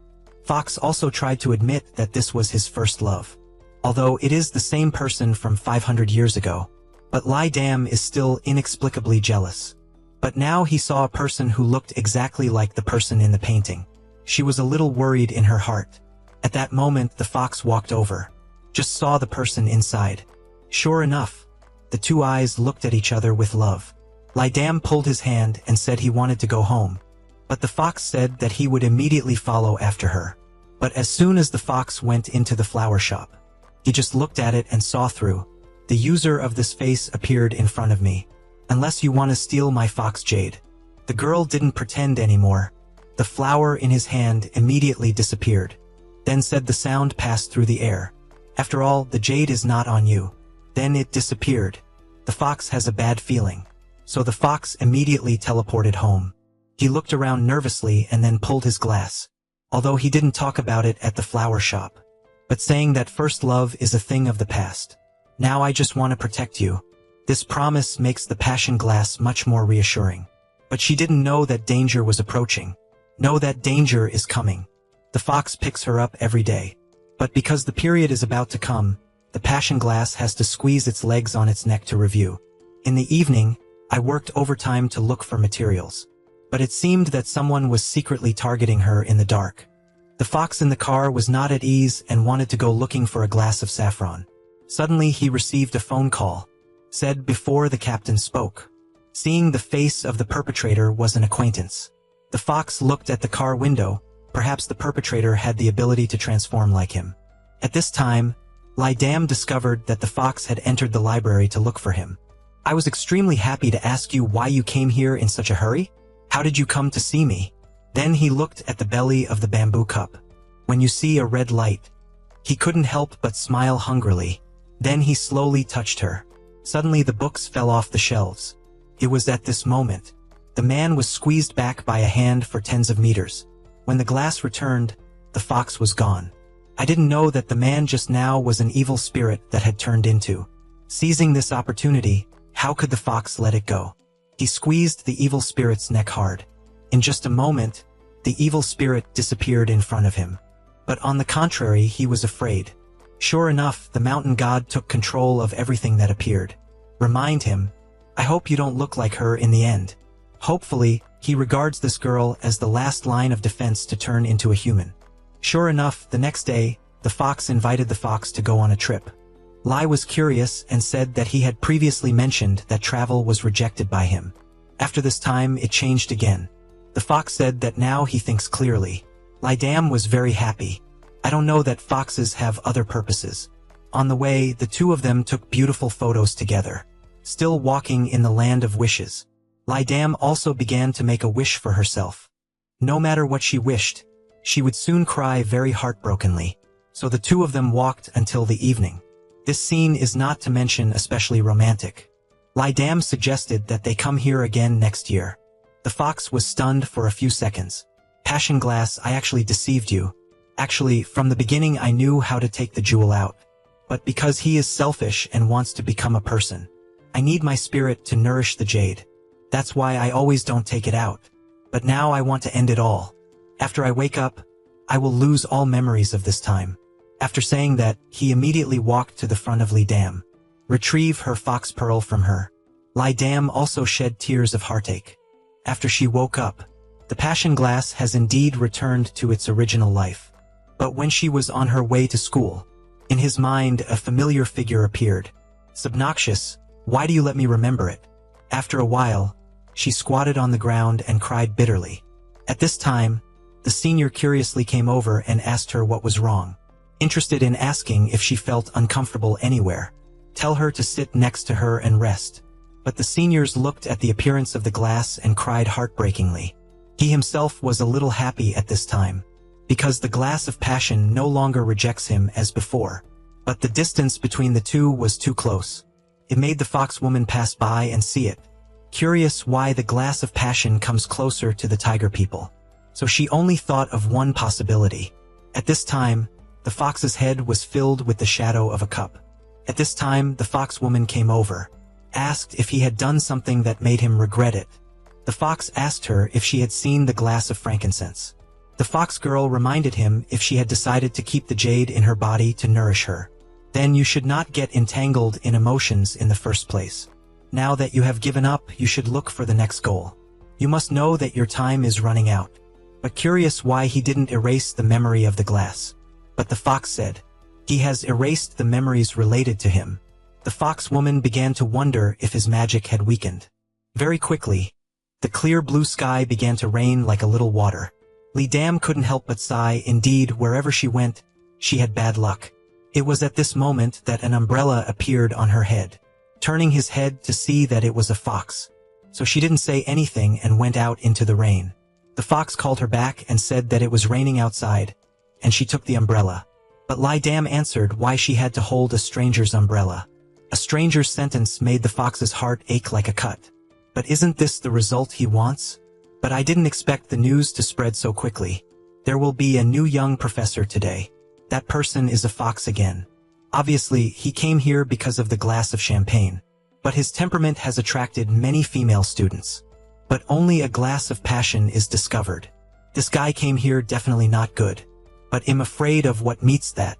Fox also tried to admit that this was his first love, although it is the same person from 500 years ago. But Lidam is still inexplicably jealous. But now he saw a person who looked exactly like the person in the painting. She was a little worried in her heart. At that moment the fox walked over, just saw the person inside. Sure enough, the 2 eyes looked at each other with love. Lidam pulled his hand and said he wanted to go home. But the fox said that he would immediately follow after her. But as soon as the fox went into the flower shop, he just looked at it and saw through. The user of this face appeared in front of me. Unless you want to steal my fox, Jade. The girl didn't pretend anymore. The flower in his hand immediately disappeared. Then said the sound passed through the air. After all, the jade is not on you. Then it disappeared. The fox has a bad feeling. So the fox immediately teleported home. He looked around nervously and then pulled his glass. Although he didn't talk about it at the flower shop. But saying that first love is a thing of the past. Now I just want to protect you. This promise makes the passion glass much more reassuring. But she didn't know that danger was approaching. Know that danger is coming. The fox picks her up every day. But because the period is about to come, the passion glass has to squeeze its legs on its neck to review. In the evening, I worked overtime to look for materials. But it seemed that someone was secretly targeting her in the dark. The fox in the car was not at ease and wanted to go looking for a glass of saffron. Suddenly he received a phone call. Said before the captain spoke. Seeing the face of the perpetrator was an acquaintance. The fox looked at the car window. Perhaps the perpetrator had the ability to transform like him. At this time, Lidam discovered that the fox had entered the library to look for him. I was extremely happy to ask you why you came here in such a hurry. How did you come to see me? Then he looked at the belly of the bamboo cup. When you see a red light. He couldn't help but smile hungrily. Then he slowly touched her. Suddenly the books fell off the shelves. It was at this moment. The man was squeezed back by a hand for tens of meters. When the glass returned, the fox was gone. I didn't know that the man just now was an evil spirit that had turned into. Seizing this opportunity, how could the fox let it go? He squeezed the evil spirit's neck hard. In just a moment, the evil spirit disappeared in front of him. But on the contrary, he was afraid. Sure enough, the mountain god took control of everything that appeared. Remind him, I hope you don't look like her in the end. Hopefully, he regards this girl as the last line of defense to turn into a human. Sure enough, the next day, the fox invited the fox to go on a trip. Lai was curious and said that he had previously mentioned that travel was rejected by him. After this time, it changed again. The fox said that now he thinks clearly. Lidam was very happy. I don't know that foxes have other purposes. On the way, the two of them took beautiful photos together. Still walking in the land of wishes. Lidam also began to make a wish for herself. No matter what she wished, she would soon cry very heartbrokenly. So the two of them walked until the evening. This scene is not to mention especially romantic. Lidam suggested that they come here again next year. The fox was stunned for a few seconds. Passion glass, I actually deceived you. Actually, from the beginning I knew how to take the jewel out. But because he is selfish and wants to become a person, I need my spirit to nourish the jade. That's why I always don't take it out. But now I want to end it all. After I wake up, I will lose all memories of this time. After saying that, he immediately walked to the front of Lidam. Retrieve her fox pearl from her. Lidam also shed tears of heartache. After she woke up, the passion glass has indeed returned to its original life. But when she was on her way to school, in his mind a familiar figure appeared. Subnoxious, why do you let me remember it? After a while, she squatted on the ground and cried bitterly. At this time, the senior curiously came over and asked her what was wrong. Interested in asking if she felt uncomfortable anywhere. Tell her to sit next to her and rest. But the seniors looked at the appearance of the glass and cried heartbreakingly. He himself was a little happy at this time, because the glass of passion no longer rejects him as before. But the distance between the two was too close. It made the fox woman pass by and see it. Curious why the glass of passion comes closer to the tiger people. So she only thought of one possibility. At this time, the fox's head was filled with the shadow of a cup. At this time, the fox woman came over, asked if he had done something that made him regret it. The fox asked her if she had seen the glass of frankincense. The fox girl reminded him if she had decided to keep the jade in her body to nourish her. Then you should not get entangled in emotions in the first place. Now that you have given up, you should look for the next goal. You must know that your time is running out. But curious why he didn't erase the memory of the glass. But the fox said, he has erased the memories related to him. The fox woman began to wonder if his magic had weakened. Very quickly, the clear blue sky began to rain like a little water. Li Dam couldn't help but sigh. Indeed, wherever she went, she had bad luck. It was at this moment that an umbrella appeared on her head, turning his head to see that it was a fox. So she didn't say anything and went out into the rain. The fox called her back and said that it was raining outside, and she took the umbrella. But Li Dam answered why she had to hold a stranger's umbrella. A stranger's sentence made the fox's heart ache like a cut. But isn't this the result he wants? But I didn't expect the news to spread so quickly. There will be a new young professor today. That person is a fox again. Obviously, he came here because of the glass of champagne. But his temperament has attracted many female students. But only a glass of passion is discovered. This guy came here definitely not good. But I'm afraid of what meets that.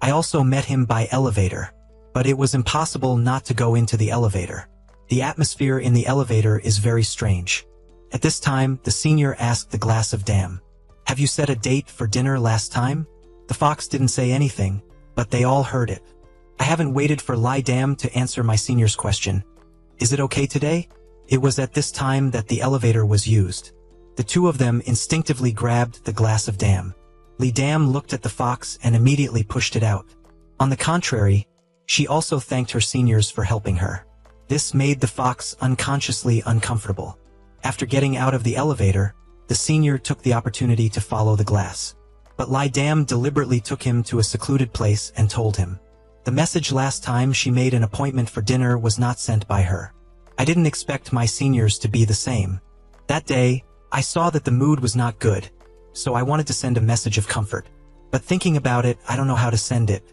I also met him by elevator. But it was impossible not to go into the elevator. The atmosphere in the elevator is very strange. At this time, the senior asked the glass of dam, "Have you set a date for dinner last time?" The fox didn't say anything, but they all heard it. I haven't waited for Li Dam to answer my senior's question. "Is it okay today?" It was at this time that the elevator was used. The two of them instinctively grabbed the glass of dam. Li Dam looked at the fox and immediately pushed it out. On the contrary, she also thanked her seniors for helping her. This made the fox unconsciously uncomfortable. After getting out of the elevator, the senior took the opportunity to follow the glass. But Li Dam deliberately took him to a secluded place and told him. The message last time she made an appointment for dinner was not sent by her. I didn't expect my seniors to be the same. That day, I saw that the mood was not good, so I wanted to send a message of comfort. But thinking about it, I don't know how to send it.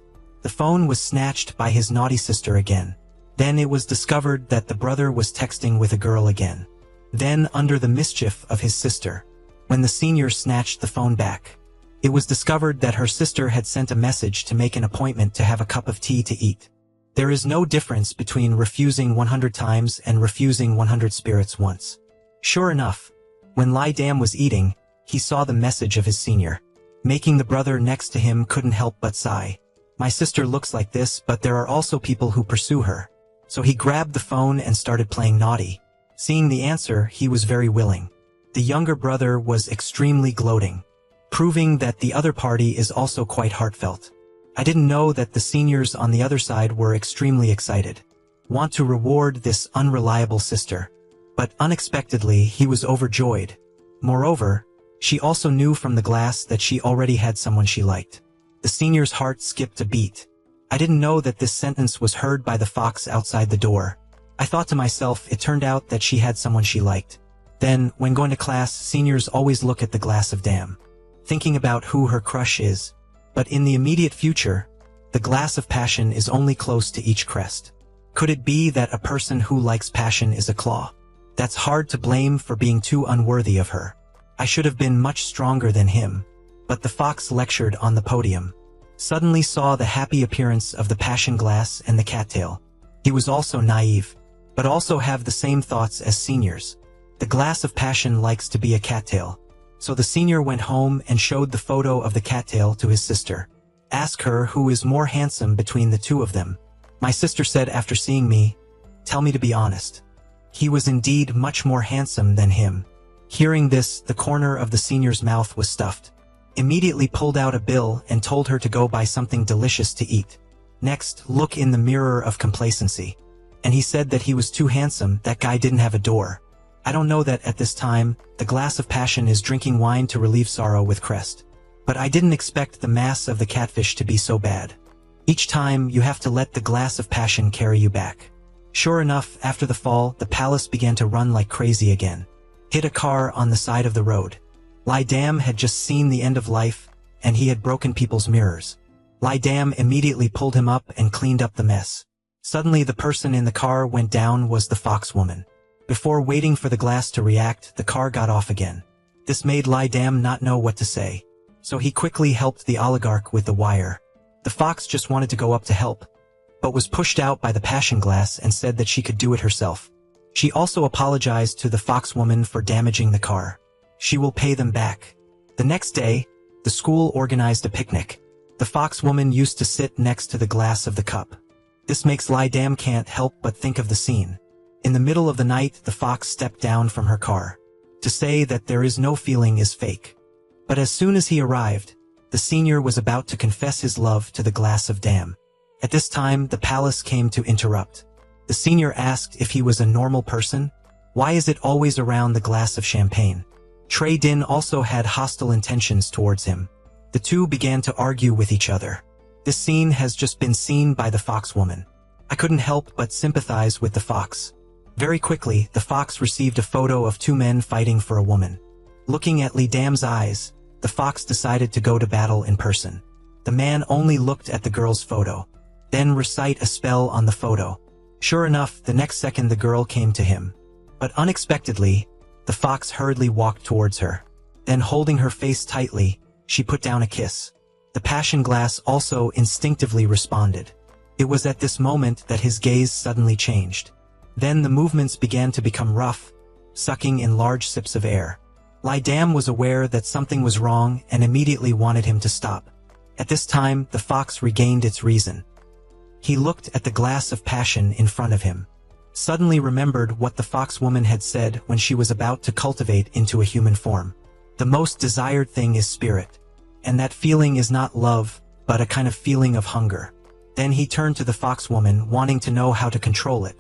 The phone was snatched by his naughty sister again. Then it was discovered that the brother was texting with a girl again. Then, under the mischief of his sister, when the senior snatched the phone back, it was discovered that her sister had sent a message to make an appointment to have a cup of tea to eat. There is no difference between refusing 100 times and refusing 100 spirits once. Sure enough, when Li Dam was eating, he saw the message of his senior. Making the brother next to him couldn't help but sigh. My sister looks like this, but there are also people who pursue her. So he grabbed the phone and started playing naughty. Seeing the answer, he was very willing. The younger brother was extremely gloating, proving that the other party is also quite heartfelt. I didn't know that the seniors on the other side were extremely excited. Want to reward this unreliable sister. But unexpectedly, he was overjoyed. Moreover, she also knew from the glass that she already had someone she liked. The senior's heart skipped a beat. I didn't know that this sentence was heard by the fox outside the door. I thought to myself, it turned out that she had someone she liked. Then, when going to class, seniors always look at the glass of dam, thinking about who her crush is. But in the immediate future, the glass of passion is only close to each crest. Could it be that a person who likes passion is a claw? That's hard to blame for being too unworthy of her. I should have been much stronger than him. But the fox lectured on the podium. Suddenly saw the happy appearance of the passion glass and the cattail. He was also naive, but also have the same thoughts as seniors. The glass of passion likes to be a cattail. So the senior went home and showed the photo of the cattail to his sister. Ask her who is more handsome between the two of them. My sister said after seeing me, "Tell me to be honest." He was indeed much more handsome than him. Hearing this, the corner of the senior's mouth was stuffed. Immediately pulled out a bill and told her to go buy something delicious to eat. Next, look in the mirror of complacency. And he said that he was too handsome, that guy didn't have a door. I don't know that at this time, the glass of passion is drinking wine to relieve sorrow with crest. But I didn't expect the mass of the catfish to be so bad. Each time, you have to let the glass of passion carry you back. Sure enough, after the fall, the palace began to run like crazy again. Hit a car on the side of the road. Li Dam had just seen the end of life, and he had broken people's mirrors. Li Dam immediately pulled him up and cleaned up the mess. Suddenly the person in the car went down was the fox woman. Before waiting for the glass to react, the car got off again. This made Li Dam not know what to say. So he quickly helped the oligarch with the wire. The fox just wanted to go up to help, but was pushed out by the passion glass and said that she could do it herself. She also apologized to the fox woman for damaging the car. She will pay them back. The next day, the school organized a picnic. The fox woman used to sit next to the glass of the cup. This makes Li Dam can't help but think of the scene. In the middle of the night, the fox stepped down from her car. To say that there is no feeling is fake. But as soon as he arrived, the senior was about to confess his love to the glass of dam. At this time, the palace came to interrupt. The senior asked if he was a normal person. Why is it always around the glass of champagne? Din also had hostile intentions towards him. The two began to argue with each other. This scene has just been seen by the fox woman. I couldn't help but sympathize with the fox. Very quickly, the fox received a photo of two men fighting for a woman. Looking at Li Dam's eyes, the fox decided to go to battle in person. The man only looked at the girl's photo, then recite a spell on the photo. Sure enough, the next second the girl came to him. But unexpectedly, the fox hurriedly walked towards her. Then holding her face tightly, she put down a kiss. The passion glass also instinctively responded. It was at this moment that his gaze suddenly changed. Then the movements began to become rough, sucking in large sips of air. Li Dam was aware that something was wrong and immediately wanted him to stop. At this time, the fox regained its reason. He looked at the glass of passion in front of him. Suddenly remembered what the fox woman had said when she was about to cultivate into a human form. The most desired thing is spirit. And that feeling is not love, but a kind of feeling of hunger. Then he turned to the fox woman, wanting to know how to control it.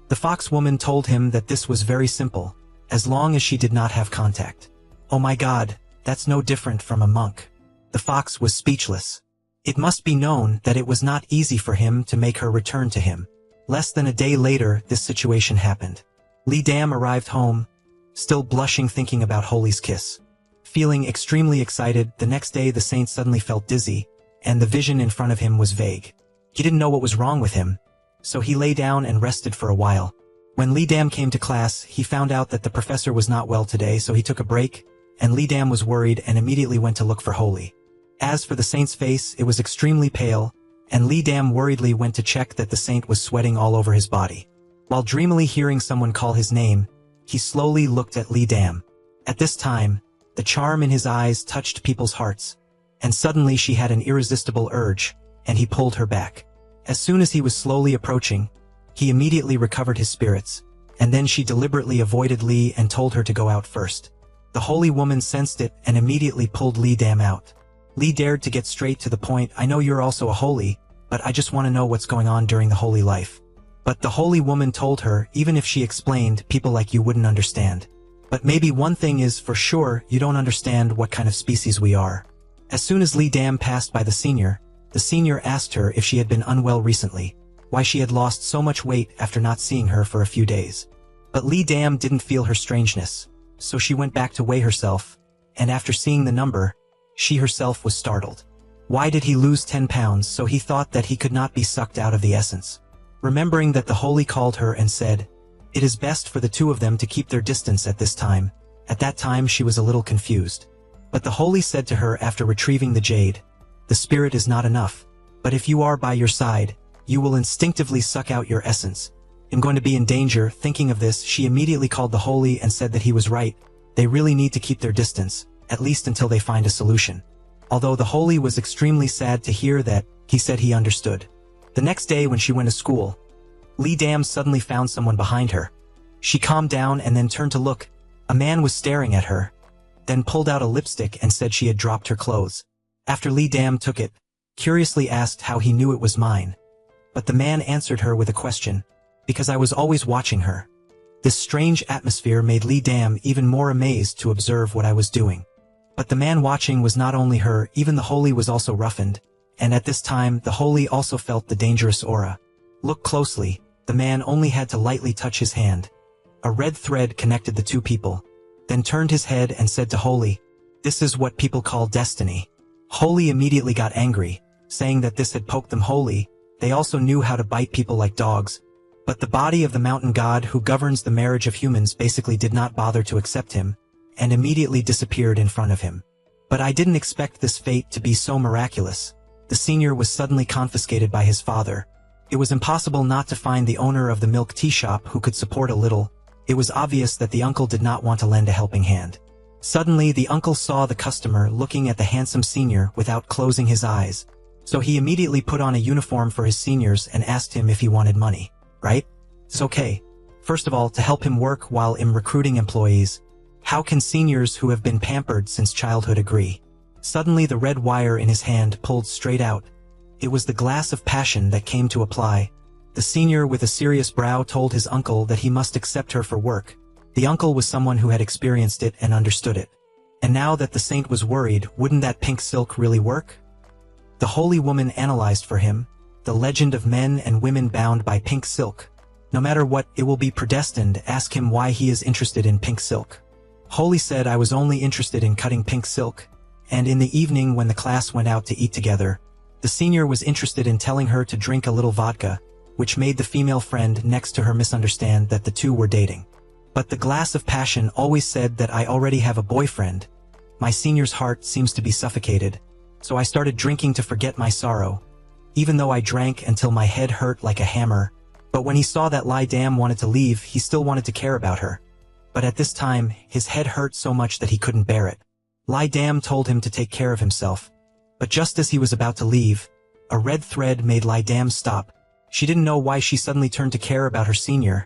The fox woman told him that this was very simple, as long as she did not have contact. Oh my God, that's no different from a monk. The fox was speechless. It must be known that it was not easy for him to make her return to him. Less than a day later, this situation happened. Li Dam arrived home, still blushing thinking about Holy's kiss. Feeling extremely excited, the next day the saint suddenly felt dizzy, and the vision in front of him was vague. He didn't know what was wrong with him, so he lay down and rested for a while. When Li Dam came to class, he found out that the professor was not well today, so he took a break, and Li Dam was worried and immediately went to look for Holy. As for the saint's face, it was extremely pale, and Li Dam worriedly went to check that the saint was sweating all over his body. While dreamily hearing someone call his name, he slowly looked at Li Dam. At this time, the charm in his eyes touched people's hearts, and suddenly she had an irresistible urge, and he pulled her back. As soon as he was slowly approaching, he immediately recovered his spirits, and then she deliberately avoided Li and told her to go out first. The holy woman sensed it and immediately pulled Li Dam out. Li dared to get straight to the point. I know you're also a holy, but I just want to know what's going on during the holy life. But the holy woman told her, even if she explained, people like you wouldn't understand. But maybe one thing is for sure, you don't understand what kind of species we are. As soon as Li Dam passed by the senior asked her if she had been unwell recently, why she had lost so much weight after not seeing her for a few days. But Li Dam didn't feel her strangeness, so she went back to weigh herself, and after seeing the number, she herself was startled. Why did he lose 10 pounds? So he thought that he could not be sucked out of the essence. Remembering that the holy called her and said, "It is best for the two of them to keep their distance at this time." At that time she was a little confused. But the holy said to her after retrieving the jade, "The spirit is not enough, but if you are by your side, you will instinctively suck out your essence. I'm going to be in danger." Thinking of this, she immediately called the holy and said that he was right. They really need to keep their distance, at least until they find a solution. Although the holy was extremely sad to hear that, he said he understood. The next day when she went to school, Li Dam suddenly found someone behind her. She calmed down and then turned to look. A man was staring at her, then pulled out a lipstick and said she had dropped her clothes. After Li Dam took it, curiously asked how he knew it was mine. But the man answered her with a question, "Because I was always watching her." This strange atmosphere made Li Dam even more amazed to observe what I was doing. But the man watching was not only her, even the holy was also roughened, and at this time the holy also felt the dangerous aura. Look closely, the man only had to lightly touch his hand. A red thread connected the two people, then turned his head and said to Holy, "This is what people call destiny." Holy immediately got angry, saying that this had poked them. Holy, they also knew how to bite people like dogs. But the body of the mountain god who governs the marriage of humans basically did not bother to accept him, and immediately disappeared in front of him. But I didn't expect this fate to be so miraculous. The senior was suddenly confiscated by his father. It was impossible not to find the owner of the milk tea shop who could support a little. It was obvious that the uncle did not want to lend a helping hand. Suddenly the uncle saw the customer looking at the handsome senior without closing his eyes. So he immediately put on a uniform for his seniors and asked him if he wanted money. Right? It's okay. First of all, to help him work while I'm recruiting employees. How can seniors who have been pampered since childhood agree? Suddenly the red wire in his hand pulled straight out. It was the glass of passion that came to apply. The senior with a serious brow told his uncle that he must accept her for work. The uncle was someone who had experienced it and understood it. And now that the saint was worried, wouldn't that pink silk really work? The holy woman analyzed for him the legend of men and women bound by pink silk. No matter what, it will be predestined. Ask him why he is interested in pink silk. Holy said, I was only interested in cutting pink silk. And in the evening when the class went out to eat together, the senior was interested in telling her to drink a little vodka, which made the female friend next to her misunderstand that the two were dating. But the glass of passion always said that I already have a boyfriend. My senior's heart seems to be suffocated, so I started drinking to forget my sorrow, even though I drank until my head hurt like a hammer. But when he saw that Lai Dam wanted to leave, he still wanted to care about her. But at this time, his head hurt so much that he couldn't bear it. Lai Dam told him to take care of himself. But just as he was about to leave, a red thread made Lai Dam stop. She didn't know why she suddenly turned to care about her senior,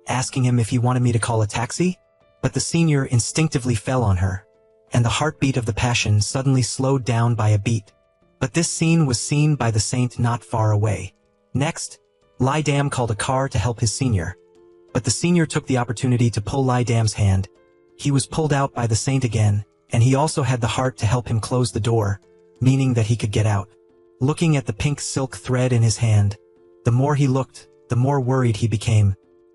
asking him if he wanted me to call a taxi. But the senior instinctively fell on her, and the heartbeat of the passion suddenly slowed down by a beat. But this scene was seen by the saint not far away. Next, Lai Dam called a car to help his senior. But the senior took the opportunity to pull Lai Dam's hand. He was pulled out by the saint again, and he also had the heart to help him close the door, meaning that he could get out. Looking at the pink silk thread in his hand, the more he looked, the more worried he became.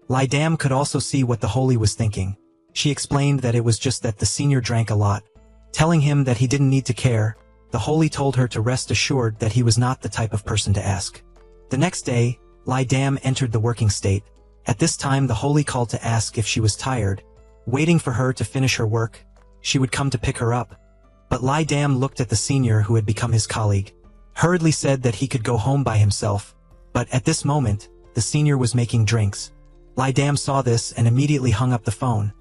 Lai Dam could also see what the holy was thinking. She explained that it was just that the senior drank a lot. Telling him that he didn't need to care, the holy told her to rest assured that he was not the type of person to ask. The next day, Lai Dam entered the working state. At this time the holy called to ask if she was tired. Waiting for her to finish her work, she would come to pick her up. But Lai Dam looked at the senior who had become his colleague, hurriedly said that he could go home by himself. But at this moment, the senior was making drinks. Lai Dam saw this and immediately hung up the phone.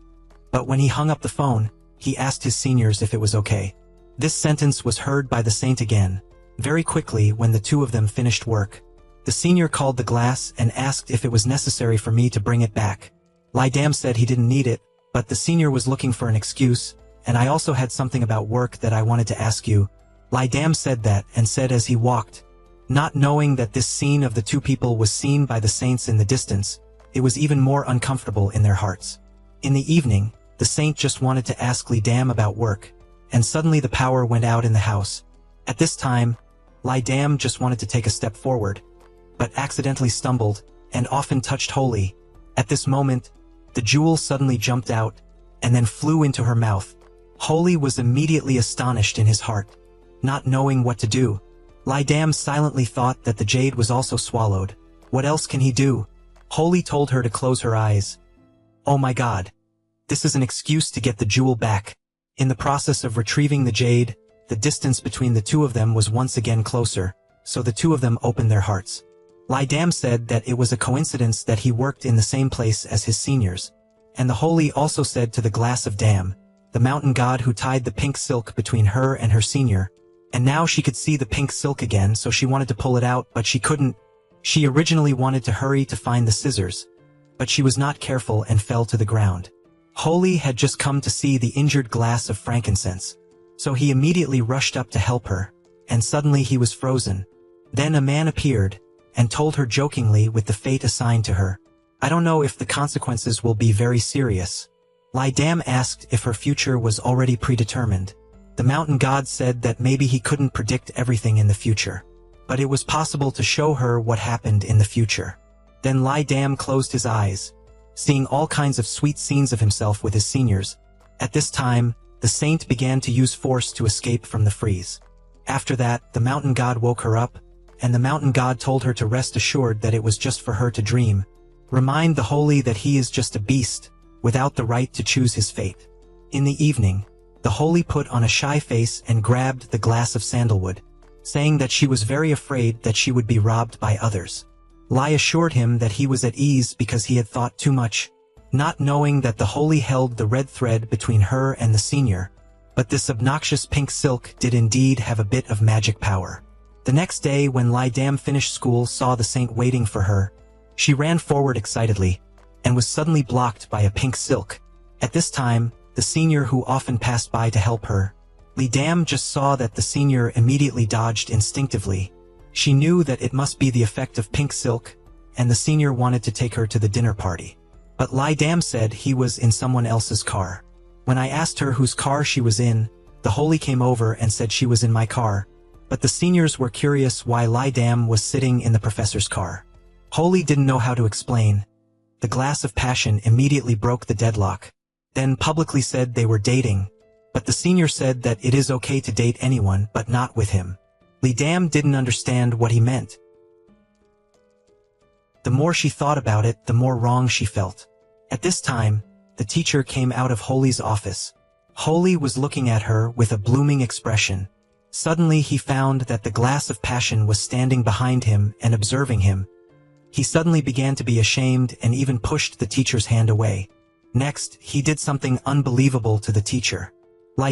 But when he hung up the phone, he asked his seniors if it was okay. This sentence was heard by the saint again. Very quickly, when the two of them finished work, the senior called the glass and asked if it was necessary for me to bring it back. Lai Dam said he didn't need it, but the senior was looking for an excuse, and I also had something about work that I wanted to ask you. Lai Dam said that and said as he walked, not knowing that this scene of the two people was seen by the saints in the distance. It was even more uncomfortable in their hearts. In the evening, the saint just wanted to ask Lai Dam about work, and suddenly the power went out in the house. At this time, Lai Dam just wanted to take a step forward, but accidentally stumbled, and often touched Holy. At this moment, the jewel suddenly jumped out, and then flew into her mouth. Holy was immediately astonished in his heart. Not knowing what to do, Lai Dam silently thought that the jade was also swallowed. What else can he do? Holy told her to close her eyes. Oh my God. This is an excuse to get the jewel back. In the process of retrieving the jade, the distance between the two of them was once again closer, so the two of them opened their hearts. Lai Dam said that it was a coincidence that he worked in the same place as his seniors. And the holy also said to the glass of Dam, the mountain god who tied the pink silk between her and her senior. And now she could see the pink silk again, so she wanted to pull it out, but she couldn't. She originally wanted to hurry to find the scissors, but she was not careful and fell to the ground. Holy had just come to see the injured glass of frankincense, so he immediately rushed up to help her, and suddenly he was frozen. Then a man appeared, and told her jokingly with the fate assigned to her. I don't know if the consequences will be very serious. Lai Dam asked if her future was already predetermined. The mountain god said that maybe he couldn't predict everything in the future, but it was possible to show her what happened in the future. Then Lai Dam closed his eyes, seeing all kinds of sweet scenes of himself with his seniors. At this time, the saint began to use force to escape from the freeze. After that, the mountain god woke her up, and the mountain god told her to rest assured that it was just for her to dream. Remind the holy that he is just a beast, without the right to choose his fate. In the evening, the holy put on a shy face and grabbed the glass of sandalwood, saying that she was very afraid that she would be robbed by others. Lai assured him that he was at ease because he had thought too much, not knowing that the holy held the red thread between her and the senior. But this obnoxious pink silk did indeed have a bit of magic power. The next day when Lai Dam finished school saw the saint waiting for her, she ran forward excitedly, and was suddenly blocked by a pink silk. At this time, the the senior who often passed by to help her. Dam just saw that the senior immediately dodged instinctively. She knew that it must be the effect of pink silk, and the senior wanted to take her to the dinner party. But Dam said he was in someone else's car. When I asked her whose car she was in, the holy came over and said she was in my car. But the seniors were curious why Dam was sitting in the professor's car. Holy didn't know how to explain. The glass of passion immediately broke the deadlock, then publicly said they were dating. But the senior said that it is okay to date anyone but not with him. Dam didn't understand what he meant. The more she thought about it, the more wrong she felt. At this time, the teacher came out of Holy's office. Holy was looking at her with a blooming expression. Suddenly he found that the glass of passion was standing behind him and observing him. He suddenly began to be ashamed and even pushed the teacher's hand away. Next, he did something unbelievable to the teacher.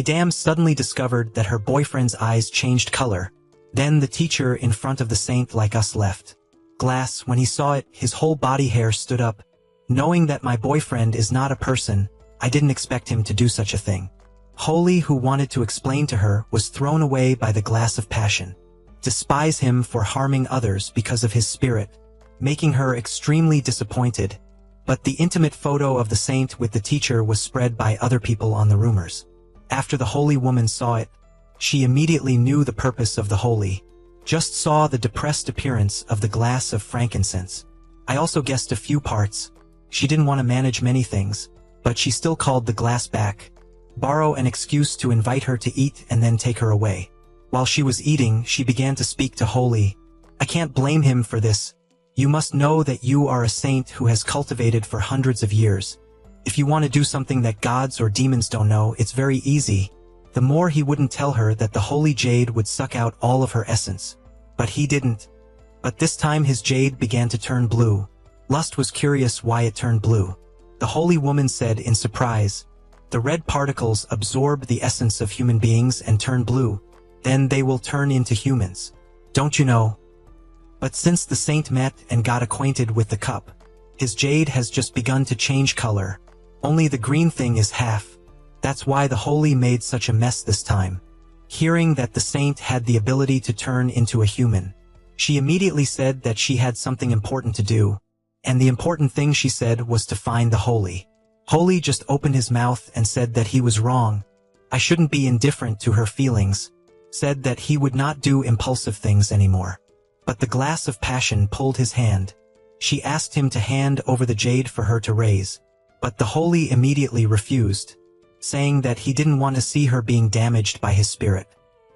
Dam suddenly discovered that her boyfriend's eyes changed color. Then the teacher in front of the saint like us left. Glass, when he saw it, his whole body hair stood up. Knowing that my boyfriend is not a person, I didn't expect him to do such a thing. Holy, who wanted to explain to her, was thrown away by the glass of passion. Despise him for harming others because of his spirit, making her extremely disappointed. But the intimate photo of the saint with the teacher was spread by other people on the rumors. After the holy woman saw it, she immediately knew the purpose of the holy. Just saw the depressed appearance of the glass of frankincense. I also guessed a few parts. She didn't want to manage many things, but she still called the glass back, borrow an excuse to invite her to eat and then take her away. While she was eating, she began to speak to Holy. I can't blame him for this. You must know that you are a saint who has cultivated for hundreds of years. If you want to do something that gods or demons don't know, it's very easy. The more he wouldn't tell her that the holy jade would suck out all of her essence. But he didn't. But this time his jade began to turn blue. Lust was curious why it turned blue. The holy woman said in surprise, the red particles absorb the essence of human beings and turn blue. Then they will turn into humans. Don't you know? But since the saint met and got acquainted with the cup, his jade has just begun to change color. Only the green thing is half. That's why the holy made such a mess this time. Hearing that the saint had the ability to turn into a human, she immediately said that she had something important to do, and the important thing she said was to find the holy. Holy just opened his mouth and said that he was wrong. I shouldn't be indifferent to her feelings, said that he would not do impulsive things anymore. But the glass of passion pulled his hand. She asked him to hand over the jade for her to raise, but the holy immediately refused, saying that he didn't want to see her being damaged by his spirit.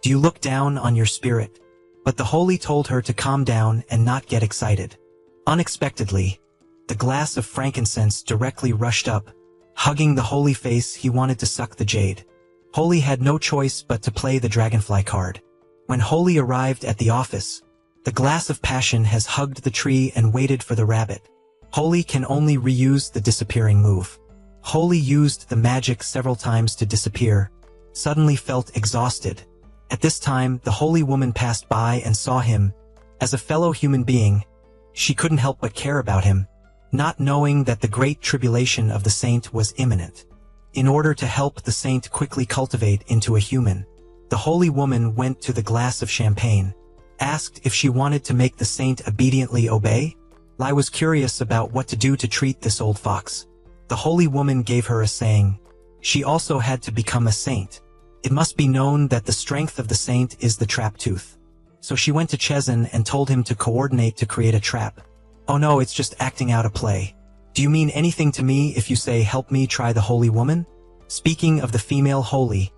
Do you look down on your spirit? But the holy told her to calm down and not get excited. Unexpectedly, the glass of frankincense directly rushed up. Hugging the holy face, he wanted to suck the jade. Holy had no choice but to play the dragonfly card. When Holy arrived at the office, the glass of passion has hugged the tree and waited for the rabbit. Holy can only reuse the disappearing move. Holy used the magic several times to disappear, suddenly felt exhausted. At this time, the holy woman passed by and saw him. As a fellow human being, she couldn't help but care about him, not knowing that the great tribulation of the saint was imminent. In order to help the saint quickly cultivate into a human, the holy woman went to the glass of champagne, asked if she wanted to make the saint obediently obey. I was curious about what to do to treat this old fox. The holy woman gave her a saying. She also had to become a saint. It must be known that the strength of the saint is the trap tooth. So she went to Chezin and told him to coordinate to create a trap. Oh no, it's just acting out a play. Do you mean anything to me if you say help me try the holy woman? Speaking of the female holy,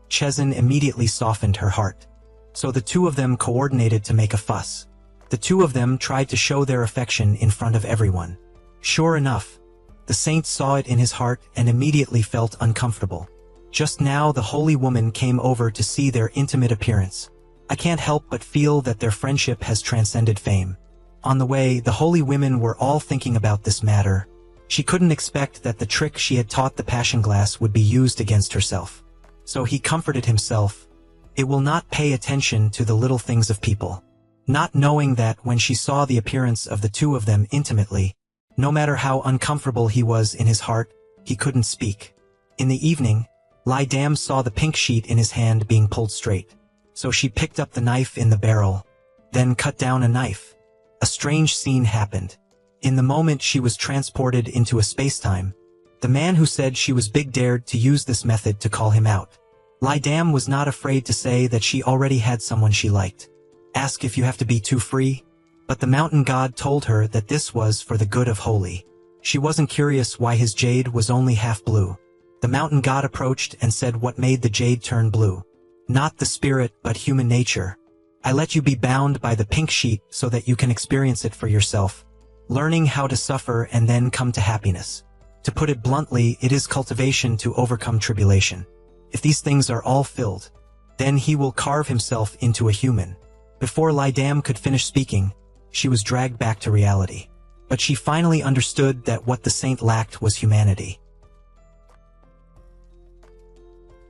Chezin immediately softened her heart. So the two of them coordinated to make a fuss. The two of them tried to show their affection in front of everyone. Sure enough, the saint saw it in his heart and immediately felt uncomfortable. Just now the holy woman came over to see their intimate appearance. I can't help but feel that their friendship has transcended fame. On the way, the holy women were all thinking about this matter. She couldn't expect that the trick she had taught the passion glass would be used against herself. So he comforted himself. It will not pay attention to the little things of people. Not knowing that when she saw the appearance of the two of them intimately, no matter how uncomfortable he was in his heart, he couldn't speak. In the evening, Lai Dam saw the pink sheet in his hand being pulled straight. So she picked up the knife in the barrel, then cut down a knife. A strange scene happened. In the moment she was transported into a space-time. The man who said she was big dared to use this method to call him out. Lai Dam was not afraid to say that she already had someone she liked. Ask if you have to be too free? But the mountain god told her that this was for the good of Holy. She wasn't curious why his jade was only half blue. The mountain god approached and said what made the jade turn blue. Not the spirit, but human nature. I let you be bound by the pink sheet so that you can experience it for yourself. Learning how to suffer and then come to happiness. To put it bluntly, it is cultivation to overcome tribulation. If these things are all filled, then he will carve himself into a human. Before Lai Dam could finish speaking, she was dragged back to reality. But she finally understood that what the saint lacked was humanity.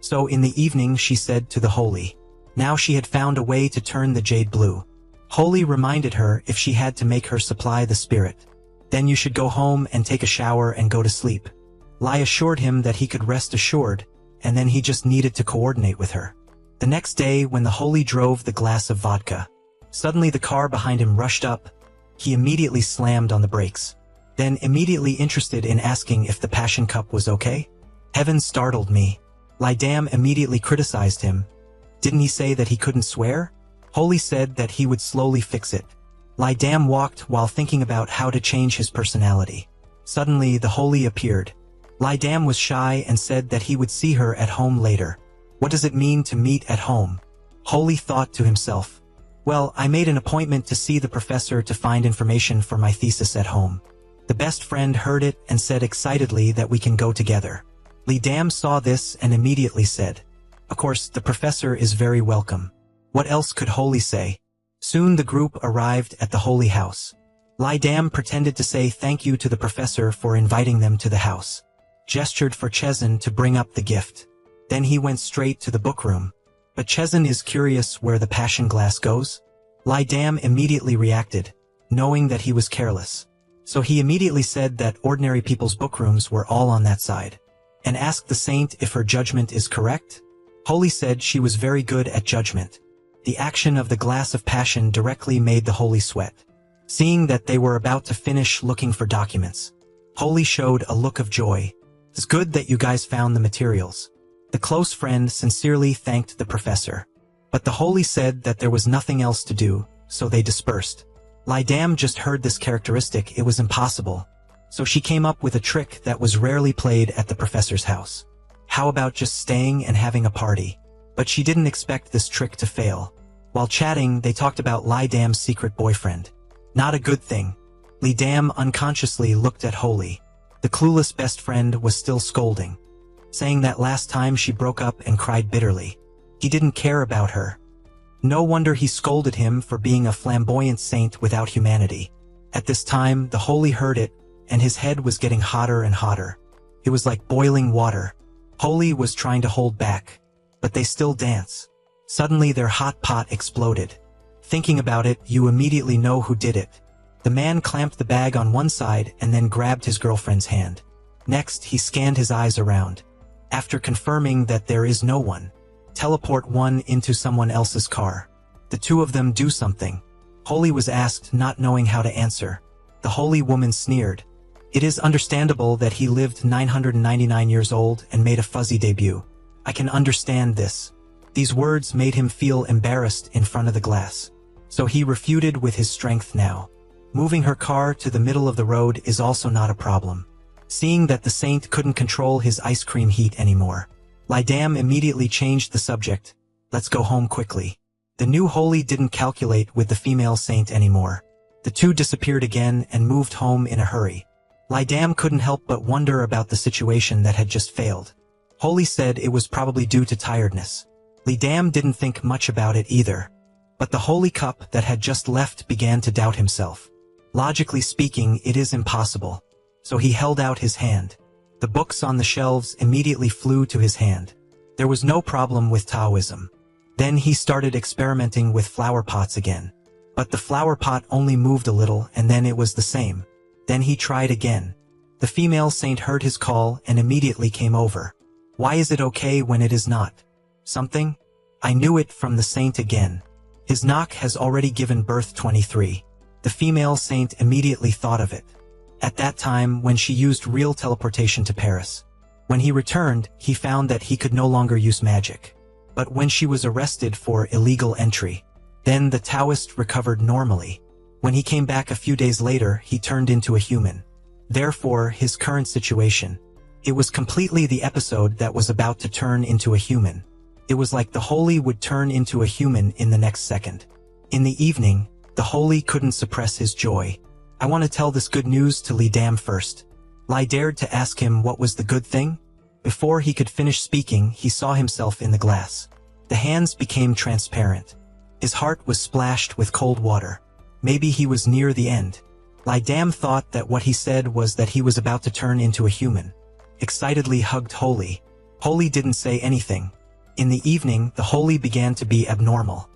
So in the evening she said to the holy, now she had found a way to turn the jade blue. Holy reminded her if she had to make her supply the spirit. Then you should go home and take a shower and go to sleep. Lai assured him that he could rest assured, and then he just needed to coordinate with her. The next day, when the holy drove the glass of vodka, suddenly the car behind him rushed up. He immediately slammed on the brakes. Then immediately interested in asking if the passion cup was okay? Heaven startled me. Lai Dam immediately criticized him. Didn't he say that he couldn't swear? Holy said that he would slowly fix it. Lai Dam walked while thinking about how to change his personality. Suddenly the holy appeared. Lai Dam was shy and said that he would see her at home later. What does it mean to meet at home? Holy thought to himself. Well, I made an appointment to see the professor to find information for my thesis at home. The best friend heard it and said excitedly that we can go together. Lai Dam saw this and immediately said, of course, the professor is very welcome. What else could Holy say? Soon the group arrived at the holy house. Lai Dam pretended to say thank you to the professor for inviting them to the house. Gestured for Chezin to bring up the gift. Then he went straight to the book room. But Chezin is curious where the passion glass goes. Lai Dam immediately reacted, knowing that he was careless. So he immediately said that ordinary people's book rooms were all on that side. And asked the saint if her judgment is correct. Holy said she was very good at judgment. The action of the glass of passion directly made the holy sweat. Seeing that they were about to finish looking for documents, Holy showed a look of joy. It's good that you guys found the materials. The close friend sincerely thanked the professor. But the holy said that there was nothing else to do, so they dispersed. Lai Dam just heard this characteristic, it was impossible. So she came up with a trick that was rarely played at the professor's house. How about just staying and having a party? But she didn't expect this trick to fail. While chatting, they talked about Lai Dam's secret boyfriend. Not a good thing. Lai Dam unconsciously looked at Holy. The clueless best friend was still scolding, saying that last time she broke up and cried bitterly. He didn't care about her. No wonder he scolded him for being a flamboyant saint without humanity. At this time, the Holy heard it, and his head was getting hotter and hotter. It was like boiling water. Holy was trying to hold back, but they still dance. Suddenly their hot pot exploded. Thinking about it, you immediately know who did it. The man clamped the bag on one side and then grabbed his girlfriend's hand. Next, he scanned his eyes around. After confirming that there is no one, teleport one into someone else's car. The two of them do something. Holy was asked, not knowing how to answer. The holy woman sneered. It is understandable that he lived 999 years old and made a fuzzy debut. I can understand this. These words made him feel embarrassed in front of the glass. So he refuted with his strength now. Moving her car to the middle of the road is also not a problem. Seeing that the saint couldn't control his ice cream heat anymore, Lai Dam immediately changed the subject. Let's go home quickly. The new holy didn't calculate with the female saint anymore. The two disappeared again and moved home in a hurry. Lai Dam couldn't help but wonder about the situation that had just failed. Holy said it was probably due to tiredness. Lai Dam didn't think much about it either. But the holy cup that had just left began to doubt himself. Logically speaking, it is impossible. So he held out his hand. The books on the shelves immediately flew to his hand. There was no problem with Taoism. Then he started experimenting with flower pots again. But the flower pot only moved a little and then it was the same. Then he tried again. The female saint heard his call and immediately came over. Why is it okay when it is not? Something? I knew it from the saint again. His knock has already given birth 23. The female saint immediately thought of it. At that time when she used real teleportation to Paris. When he returned, he found that he could no longer use magic. But when she was arrested for illegal entry, then the Taoist recovered normally. When he came back a few days later, he turned into a human. Therefore, his current situation. It was completely the episode that was about to turn into a human. It was like the holy would turn into a human in the next second. In the evening, the holy couldn't suppress his joy. I want to tell this good news to Li Dam first. Li dared to ask him what was the good thing. Before he could finish speaking, he saw himself in the glass. The hands became transparent. His heart was splashed with cold water. Maybe he was near the end. Li Dam thought that what he said was that he was about to turn into a human. Excitedly hugged Holy. Holy didn't say anything. In the evening, the holy began to be abnormal.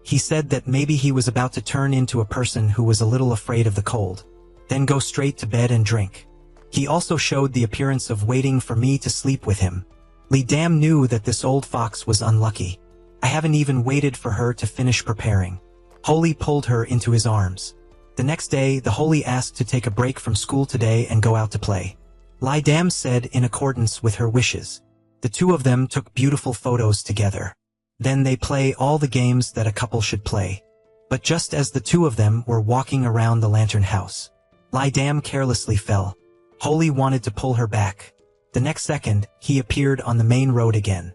He said that maybe he was about to turn into a person who was a little afraid of the cold, then go straight to bed and drink. He also showed the appearance of waiting for me to sleep with him. Li Dam knew that this old fox was unlucky. I haven't even waited for her to finish preparing. Holy pulled her into his arms. The next day, the holy asked to take a break from school today and go out to play. Li Dam said in accordance with her wishes. The two of them took beautiful photos together. Then they play all the games that a couple should play. But just as the two of them were walking around the lantern house, Li Dam carelessly fell. Holy wanted to pull her back. The next second, he appeared on the main road again.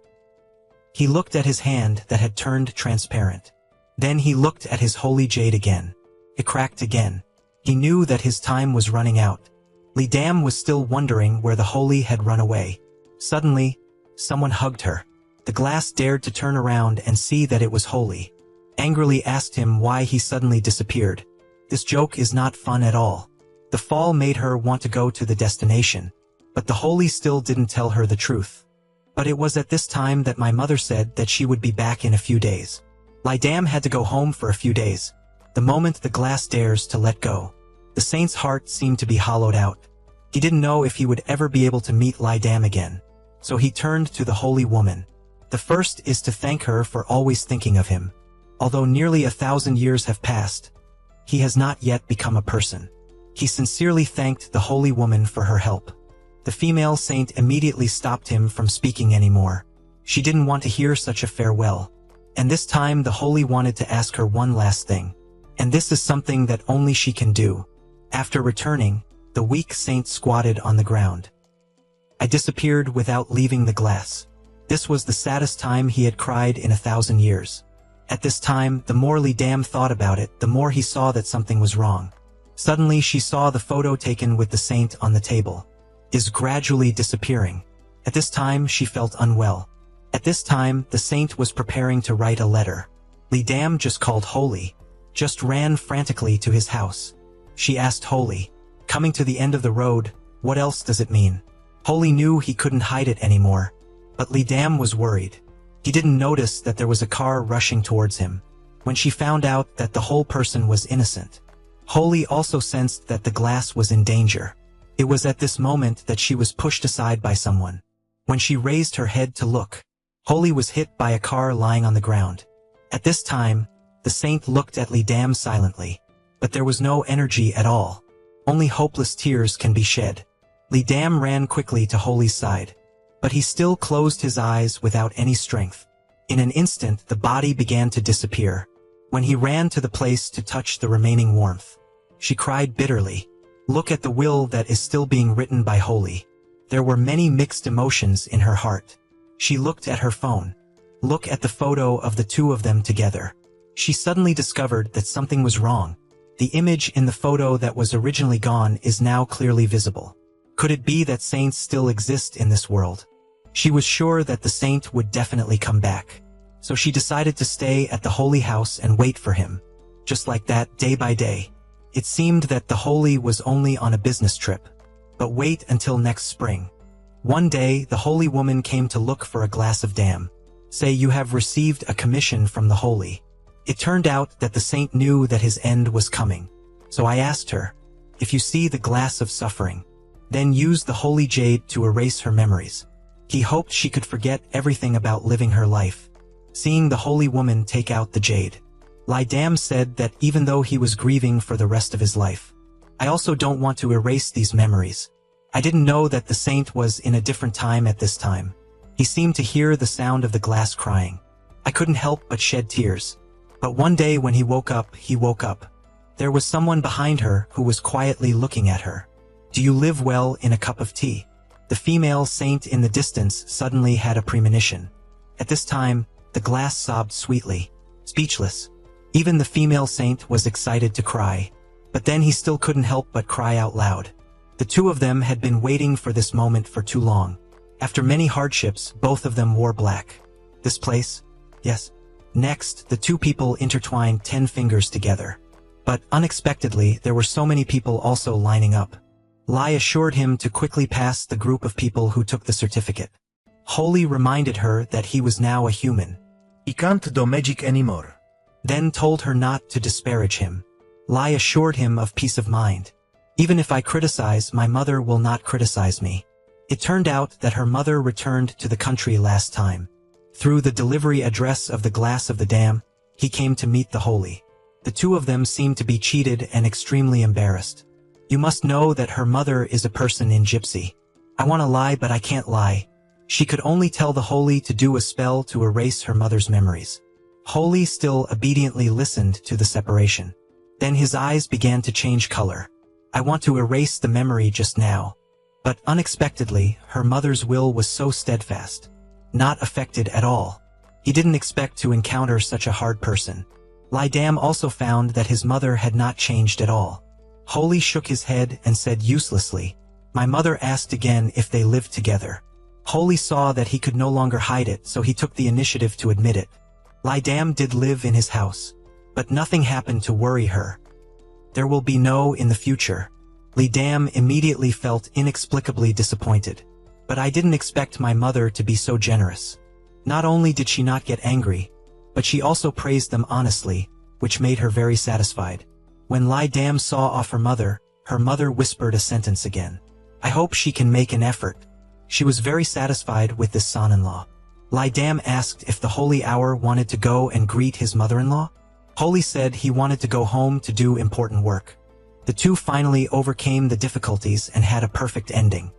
He looked at his hand that had turned transparent. Then he looked at his holy jade again. It cracked again. He knew that his time was running out. Li Dam was still wondering where the holy had run away. Suddenly, someone hugged her. The glass dared to turn around and see that it was Holy. Angrily asked him why he suddenly disappeared. This joke is not fun at all. The fall made her want to go to the destination, but the Holy still didn't tell her the truth. But it was at this time that my mother said that she would be back in a few days. Li Dam had to go home for a few days. The moment the glass dares to let go, the saint's heart seemed to be hollowed out. He didn't know if he would ever be able to meet Li Dam again. So he turned to the holy woman. The first is to thank her for always thinking of him. Although nearly 1,000 years have passed, he has not yet become a person. He sincerely thanked the holy woman for her help. The female saint immediately stopped him from speaking anymore. She didn't want to hear such a farewell. And this time the holy wanted to ask her one last thing. And this is something that only she can do. After returning, the weak saint squatted on the ground. I disappeared without leaving the glass. This was the saddest time he had cried in 1,000 years. At this time, the more Li Dam thought about it, the more he saw that something was wrong. Suddenly she saw the photo taken with the saint on the table is gradually disappearing. At this time she felt unwell. At this time the saint was preparing to write a letter. Li Dam just called Holy, just ran frantically to his house. She asked Holy, coming to the end of the road, what else does it mean? Holy knew he couldn't hide it anymore, but Li Dam was worried. He didn't notice that there was a car rushing towards him. When she found out that the whole person was innocent, Holy also sensed that the glass was in danger. It was at this moment that she was pushed aside by someone. When she raised her head to look, Holy was hit by a car lying on the ground. At this time, the saint looked at Li Dam silently, but there was no energy at all. Only hopeless tears can be shed. Li Dam ran quickly to Holy's side, but he still closed his eyes without any strength. In an instant, the body began to disappear. When he ran to the place to touch the remaining warmth, she cried bitterly. Look at the will that is still being written by Holy. There were many mixed emotions in her heart. She looked at her phone. Look at the photo of the two of them together. She suddenly discovered that something was wrong. The image in the photo that was originally gone is now clearly visible. Could it be that saints still exist in this world? She was sure that the saint would definitely come back. So she decided to stay at the holy house and wait for him. Just like that, day by day. It seemed that the holy was only on a business trip. But wait until next spring. One day, the holy woman came to look for a glass of dam. Say you have received a commission from the holy. It turned out that the saint knew that his end was coming. So I asked her, if you see the glass of suffering, then use the holy jade to erase her memories. He hoped she could forget everything about living her life. Seeing the holy woman take out the jade, Lidam said that even though he was grieving for the rest of his life, I also don't want to erase these memories. I didn't know that the saint was in a different time at this time. He seemed to hear the sound of the glass crying. I couldn't help but shed tears. But one day when he woke up. There was someone behind her who was quietly looking at her. Do you live well in a cup of tea? The female saint in the distance suddenly had a premonition. At this time, the glass sobbed sweetly, speechless. Even the female saint was excited to cry. But then he still couldn't help but cry out loud. The two of them had been waiting for this moment for too long. After many hardships, both of them wore black. This place? Yes. Next, the two people intertwined 10 fingers together. But unexpectedly, there were so many people also lining up. Lai assured him to quickly pass the group of people who took the certificate. Holy reminded her that he was now a human. He can't do magic anymore. Then told her not to disparage him. Lai assured him of peace of mind. Even if I criticize, my mother will not criticize me. It turned out that her mother returned to the country last time. Through the delivery address of the glass of the dam, he came to meet the holy. The two of them seemed to be cheated and extremely embarrassed. You must know that her mother is a person in Gypsy. I want to lie, but I can't lie. She could only tell the holy to do a spell to erase her mother's memories. Holy still obediently listened to the separation. Then his eyes began to change color. I want to erase the memory just now. But unexpectedly, her mother's will was so steadfast. Not affected at all. He didn't expect to encounter such a hard person. Lidam also found that his mother had not changed at all. Holy shook his head and said uselessly, my mother asked again if they lived together. Holy saw that he could no longer hide it, so he took the initiative to admit it. Lidam did live in his house, but nothing happened to worry her. There will be no in the future. Lidam immediately felt inexplicably disappointed. But I didn't expect my mother to be so generous. Not only did she not get angry, but she also praised them honestly, which made her very satisfied. When Lidam saw off her mother whispered a sentence again. I hope she can make an effort. She was very satisfied with this son-in-law. Lidam asked if the holy hour wanted to go and greet his mother-in-law. Holy said he wanted to go home to do important work. The two finally overcame the difficulties and had a perfect ending.